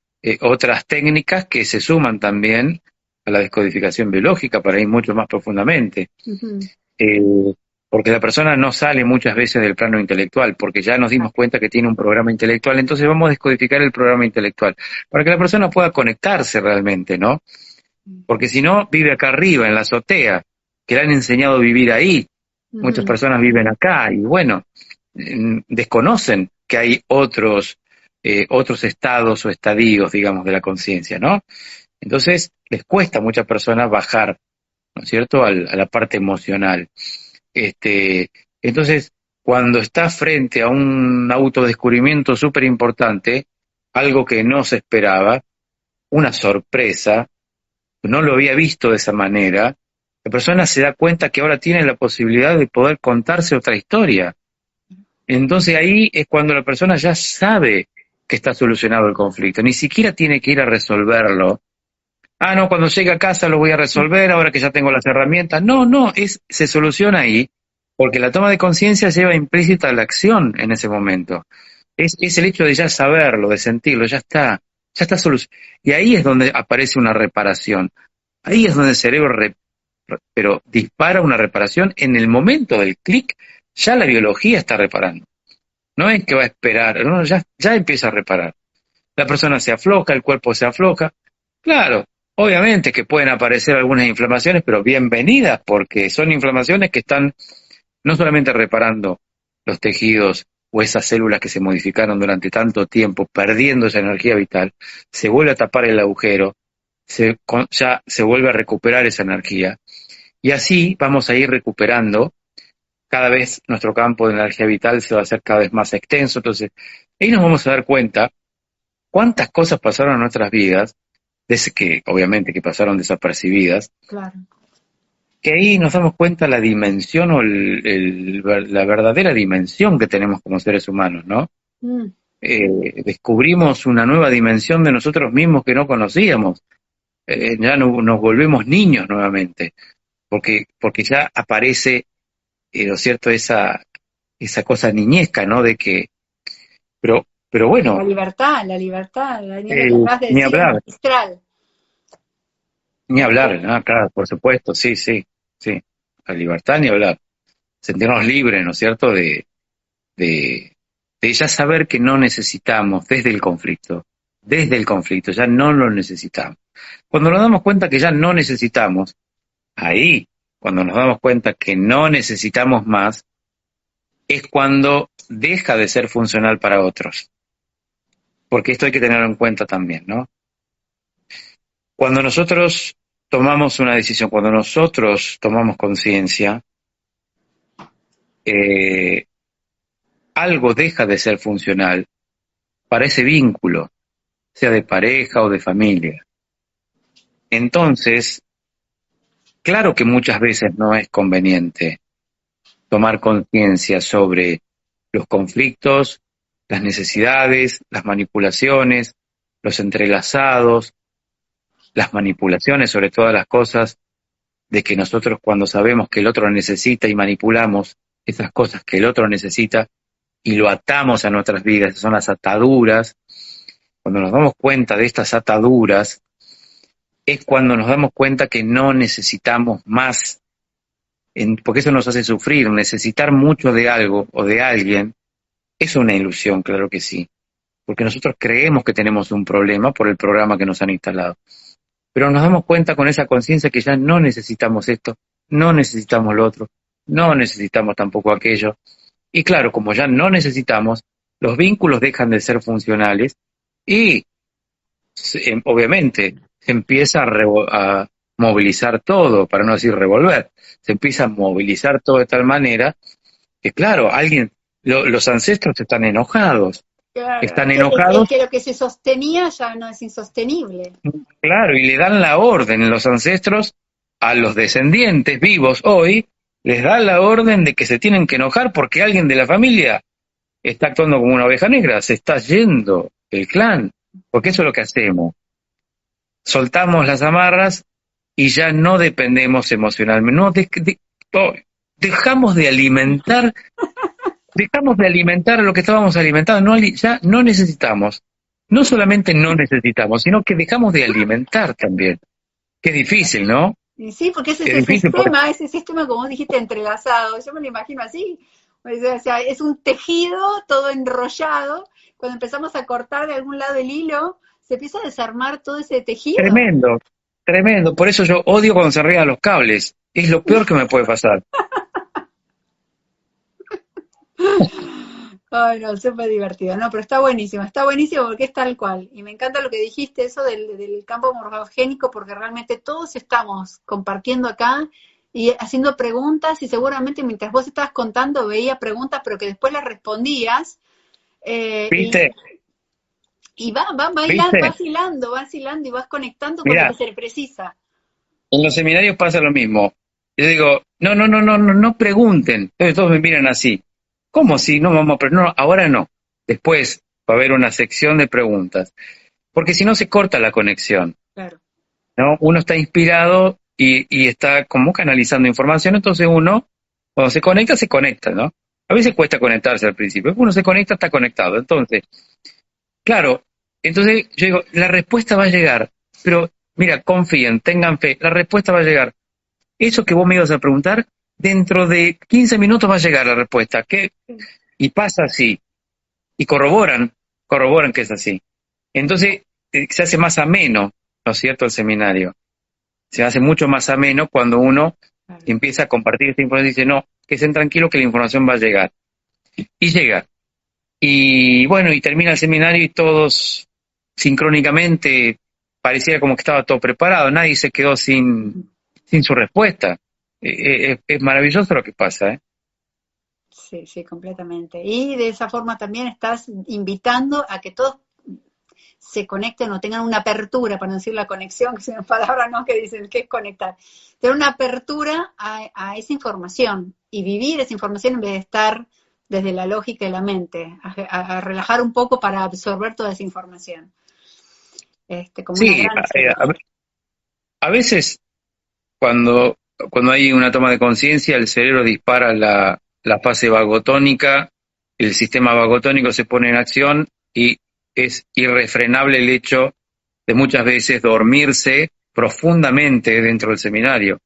otras técnicas que se suman también a la descodificación biológica para ir mucho más profundamente. Uh-huh. Porque la persona no sale muchas veces del plano intelectual, porque ya nos dimos cuenta que tiene un programa intelectual, entonces vamos a descodificar el programa intelectual, para que la persona pueda conectarse realmente, ¿no? Porque si no, vive acá arriba, en la azotea, que le han enseñado a vivir ahí. Muchas personas viven acá y bueno, desconocen que hay otros estados o estadios, digamos, de la conciencia, ¿no? Entonces, les cuesta a muchas personas bajar, ¿no es cierto?, a la parte emocional. Entonces, cuando está frente a un autodescubrimiento súper importante, algo que no se esperaba, una sorpresa, no lo había visto de esa manera, la persona se da cuenta que ahora tiene la posibilidad de poder contarse otra historia. Entonces ahí es cuando la persona ya sabe que está solucionado el conflicto, ni siquiera tiene que ir a resolverlo. Ah, no, cuando llegue a casa lo voy a resolver, ahora que ya tengo las herramientas. No, se soluciona ahí, Porque la toma de conciencia lleva implícita la acción en ese momento. Es el hecho de ya saberlo, de sentirlo, ya está solucionado. Y ahí es donde aparece una reparación. Ahí es donde el cerebro, pero dispara una reparación en el momento del clic, ya la biología está reparando. No es que va a esperar, no, ya empieza a reparar. La persona se afloja, el cuerpo se afloja. Claro, obviamente que pueden aparecer algunas inflamaciones, pero bienvenidas, porque son inflamaciones que están no solamente reparando los tejidos o esas células que se modificaron durante tanto tiempo, perdiendo esa energía vital, se vuelve a tapar el agujero, ya se vuelve a recuperar esa energía. Y así vamos a ir recuperando, cada vez nuestro campo de energía vital se va a hacer cada vez más extenso. Entonces, ahí nos vamos a dar cuenta cuántas cosas pasaron en nuestras vidas, desde que obviamente que pasaron desapercibidas, Claro. que ahí nos damos cuenta la dimensión o la verdadera dimensión que tenemos como seres humanos, ¿no? Mm. Descubrimos una nueva dimensión de nosotros mismos que no conocíamos. Ya nos volvemos niños nuevamente, porque ya aparece, ¿no es cierto?, esa cosa niñesca, ¿no? De que, pero bueno, La libertad, Daniela, que acabas de ni decir, hablar, magistral. ni hablar, ¿no? Claro, por supuesto, sí, sí, sí, la libertad ni hablar, sentirnos libres, ¿no es cierto?, de, de ya saber que no necesitamos desde el conflicto, ya no lo necesitamos. Cuando nos damos cuenta que ya no necesitamos, ahí, cuando nos damos cuenta que no necesitamos más, es cuando deja de ser funcional para otros. Porque esto hay que tenerlo en cuenta también, ¿no? Cuando nosotros tomamos una decisión, cuando nosotros tomamos conciencia, algo deja de ser funcional para ese vínculo, sea de pareja o de familia. Entonces, claro que muchas veces no es conveniente tomar conciencia sobre los conflictos, las necesidades, las manipulaciones, los entrelazados, las manipulaciones sobre todas las cosas, de que nosotros cuando sabemos que el otro necesita y manipulamos esas cosas que el otro necesita y lo atamos a nuestras vidas, son las ataduras. Cuando nos damos cuenta de estas ataduras, es cuando nos damos cuenta que no necesitamos más, porque eso nos hace sufrir. Necesitar mucho de algo o de alguien es una ilusión, claro que sí, porque nosotros creemos que tenemos un problema por el programa que nos han instalado. Pero nos damos cuenta con esa conciencia que ya no necesitamos esto, no necesitamos lo otro, no necesitamos tampoco aquello. Y claro, como ya no necesitamos, los vínculos dejan de ser funcionales y obviamente se empieza a movilizar todo, para no decir revolver, se empieza a movilizar todo de tal manera que claro, los ancestros están enojados, Claro. están Es enojados. que lo que se sostenía ya no es insostenible. Claro, y le dan la orden los ancestros a los descendientes vivos hoy, les dan la orden de que se tienen que enojar porque alguien de la familia está actuando como una oveja negra, se está yendo el clan, porque eso es lo que hacemos. Soltamos las amarras y ya no dependemos emocionalmente, no, dejamos de alimentar, lo que estábamos alimentando, ya no necesitamos. No solamente no necesitamos, sino que dejamos de alimentar también. Qué difícil, ¿no? Y sí, porque ese es Qué el difícil ese sistema, como vos dijiste, entrelazado. Yo me lo imagino así. O sea, es un tejido todo enrollado. Cuando empezamos a cortar de algún lado el hilo, se empieza a desarmar todo ese tejido. tremendo, tremendo. Por eso yo odio cuando se enredan los cables. Es lo peor que me puede pasar. Ay, no, súper divertido. No, pero está buenísimo porque es tal cual. Y me encanta lo que dijiste, eso del campo morfogénico, porque realmente todos estamos compartiendo acá y haciendo preguntas, y seguramente mientras vos estabas contando veía preguntas, pero que después las respondías. ¿Viste? Y va bailando, ¿Viste? vas hilando y vas conectando con lo Mirá, que se le precisa. en los seminarios pasa lo mismo. Yo digo, no pregunten. Entonces todos me miran así. ¿Cómo si no vamos a preguntar? No, ahora no. Después va a haber una sección de preguntas. Porque si no se corta la conexión, Claro. ¿no? Uno está inspirado y está como canalizando información, entonces uno Cuando se conecta, ¿no? A veces cuesta conectarse al principio. Uno se conecta, está conectado. Entonces, claro, entonces yo digo, la respuesta va a llegar, pero mira, confíen, tengan fe, la respuesta va a llegar. Eso que vos me ibas a preguntar, dentro de 15 minutos va a llegar la respuesta. ¿Qué? Y pasa así. Y corroboran que es así. Entonces, se hace más ameno, ¿no es cierto?, el seminario. Se hace mucho más ameno cuando uno empieza a compartir esta información y dice, no, que estén tranquilos que la información va a llegar. Y llega. Y bueno, y termina el seminario y todos sincrónicamente pareciera como que estaba todo preparado, nadie se quedó sin su respuesta. Es maravilloso lo que pasa, ¿eh? Sí, sí, completamente. Y de esa forma también estás invitando a que todos se conecten o tengan una apertura, para no decir la conexión, que es una palabra, ¿no?, que dicen que es conectar. Tener una apertura a esa información y vivir esa información en vez de estar desde la lógica y la mente, a relajar un poco para absorber toda esa información. Como una Sí, gran serie. a veces cuando hay una toma de conciencia, el cerebro dispara la fase vagotónica, el sistema vagotónico se pone en acción y es irrefrenable el hecho de muchas veces dormirse profundamente dentro del seminario.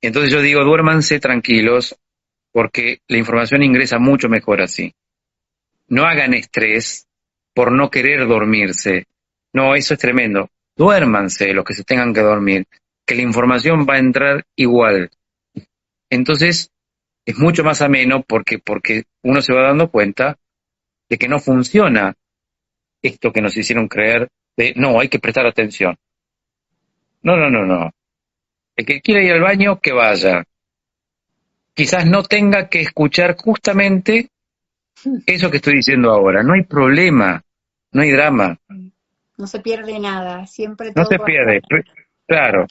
Entonces yo digo, duérmanse tranquilos, porque la información ingresa mucho mejor así. No hagan estrés por no querer dormirse. No, eso es tremendo. Duérmanse los que se tengan que dormir, que la información va a entrar igual. Entonces, es mucho más ameno porque uno se va dando cuenta de que no funciona esto que nos hicieron creer de, no, hay que prestar atención. No, no, no, no. El que quiera ir al baño, que vaya. Quizás no tenga que escuchar justamente eso que estoy diciendo ahora. No hay problema, no hay drama, No se pierde nada, siempre no todo se va a estar. pierde. Claro.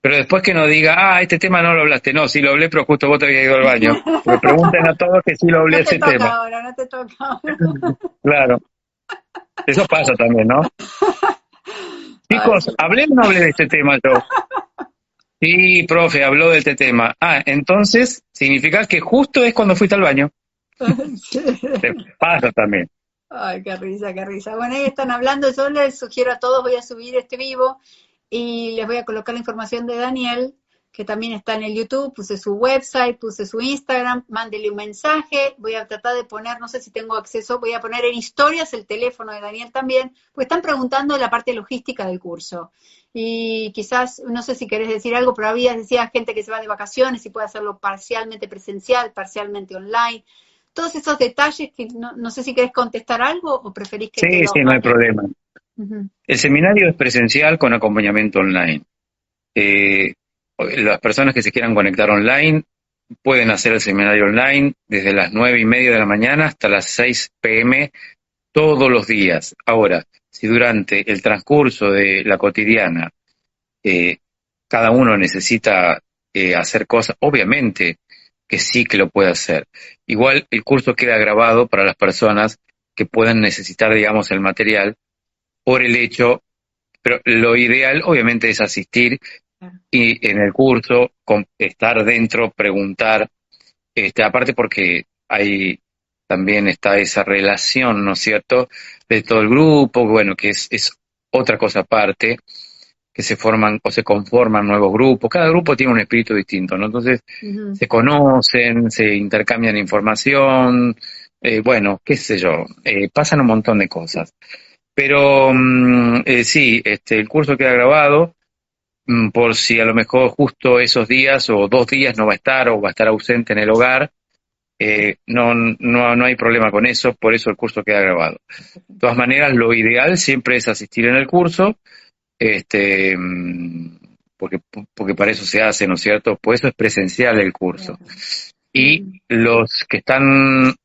Pero después que no diga, este tema no lo hablaste. No, sí lo hablé, pero justo vos te habías ido al baño. Porque pregunten a todos que sí lo hablé No te ese toca tema. ahora, no te toca ahora. Claro. Eso pasa también, ¿no? Ay, Chicos, ¿hablé o no hablé de este tema yo? Sí, profe, habló de este tema. Entonces, significa que justo es cuando fuiste al baño. sí. Te pasa también. Ay, qué risa, qué risa. Bueno, ahí están hablando, yo les sugiero a todos, voy a subir este vivo y les voy a colocar la información de Daniel, que también está en el YouTube, puse su website, puse su Instagram, mándele un mensaje, voy a tratar de poner, no sé si tengo acceso, voy a poner en historias el teléfono de Daniel también, pues están preguntando la parte logística del curso. Y quizás, no sé si querés decir algo, pero decía gente que se va de vacaciones y puede hacerlo parcialmente presencial, parcialmente online. Todos esos detalles que no sé si querés contestar algo o preferís que te Sí, los sí, no hay mande. problema. Uh-huh. El seminario es presencial con acompañamiento online. Eh, las personas que se quieran conectar online pueden hacer el seminario online desde las 9:30 de la mañana hasta las 6 p.m. todos los días. Ahora, si durante el transcurso de la cotidiana eh, cada uno necesita hacer cosas, obviamente que sí que lo puede hacer. Igual el curso queda grabado para las personas que puedan necesitar, digamos, el material por el hecho, pero lo ideal obviamente es asistir y en el curso estar dentro, preguntar, aparte porque hay también está esa relación, ¿no es cierto?, de todo el grupo, bueno, que es otra cosa aparte, que se forman o se conforman nuevos grupos, cada grupo tiene un espíritu distinto, ¿no? Entonces Uh-huh. se conocen, se intercambian información, bueno, qué sé yo, pasan un montón de cosas. Pero sí, el curso queda grabado, por si a lo mejor justo esos días o 2 días no va a estar o va a estar ausente en el hogar, no hay problema con eso, por eso el curso queda grabado. De todas maneras, lo ideal siempre es asistir en el curso, este, mm, porque para eso se hace, ¿no es cierto? Por eso es presencial el curso. Claro. Y Uh-huh. los que están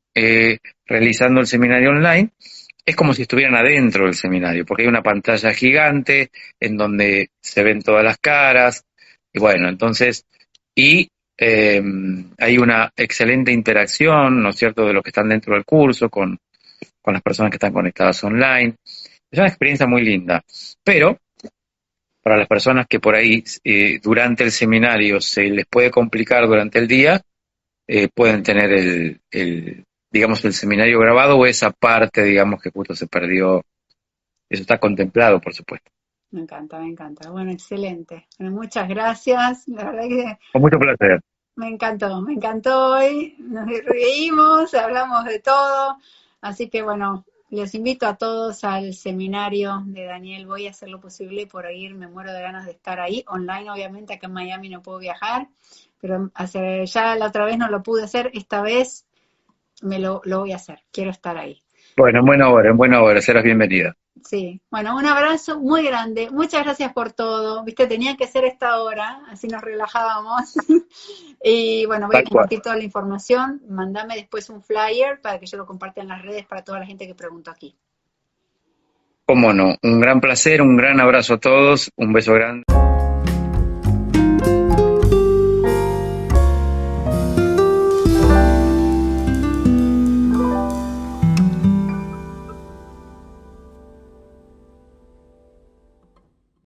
realizando el seminario online, es como si estuvieran adentro del seminario, porque hay una pantalla gigante en donde se ven todas las caras, y bueno, entonces, y hay una excelente interacción, ¿no es cierto?, de los que están dentro del curso con las personas que están conectadas online. Es una experiencia muy linda, pero para las personas que por ahí durante el seminario se les puede complicar durante el día, pueden tener digamos, el seminario grabado o esa parte, digamos, que justo se perdió. Eso está contemplado, por supuesto. Me encanta, me encanta. Bueno, excelente. Bueno, muchas gracias. La verdad que Con mucho placer. me encantó hoy. Nos reímos, hablamos de todo. Así que bueno, les invito a todos al seminario de Daniel. Voy a hacer lo posible por ir. Me muero de ganas de estar ahí. Online, obviamente, acá en Miami no puedo viajar. Pero ya la otra vez no lo pude hacer. Esta vez lo voy a hacer. Quiero estar ahí. Bueno, en buena hora, serás bienvenida. Sí, bueno, un abrazo muy grande. Muchas gracias por todo. Viste, tenía que ser esta hora, así nos relajábamos. Y bueno, voy a Tal cual. compartir toda la información. Mándame después un flyer para que yo lo comparta en las redes para toda la gente que preguntó aquí. Cómo no, un gran placer, un gran abrazo a todos, un beso grande.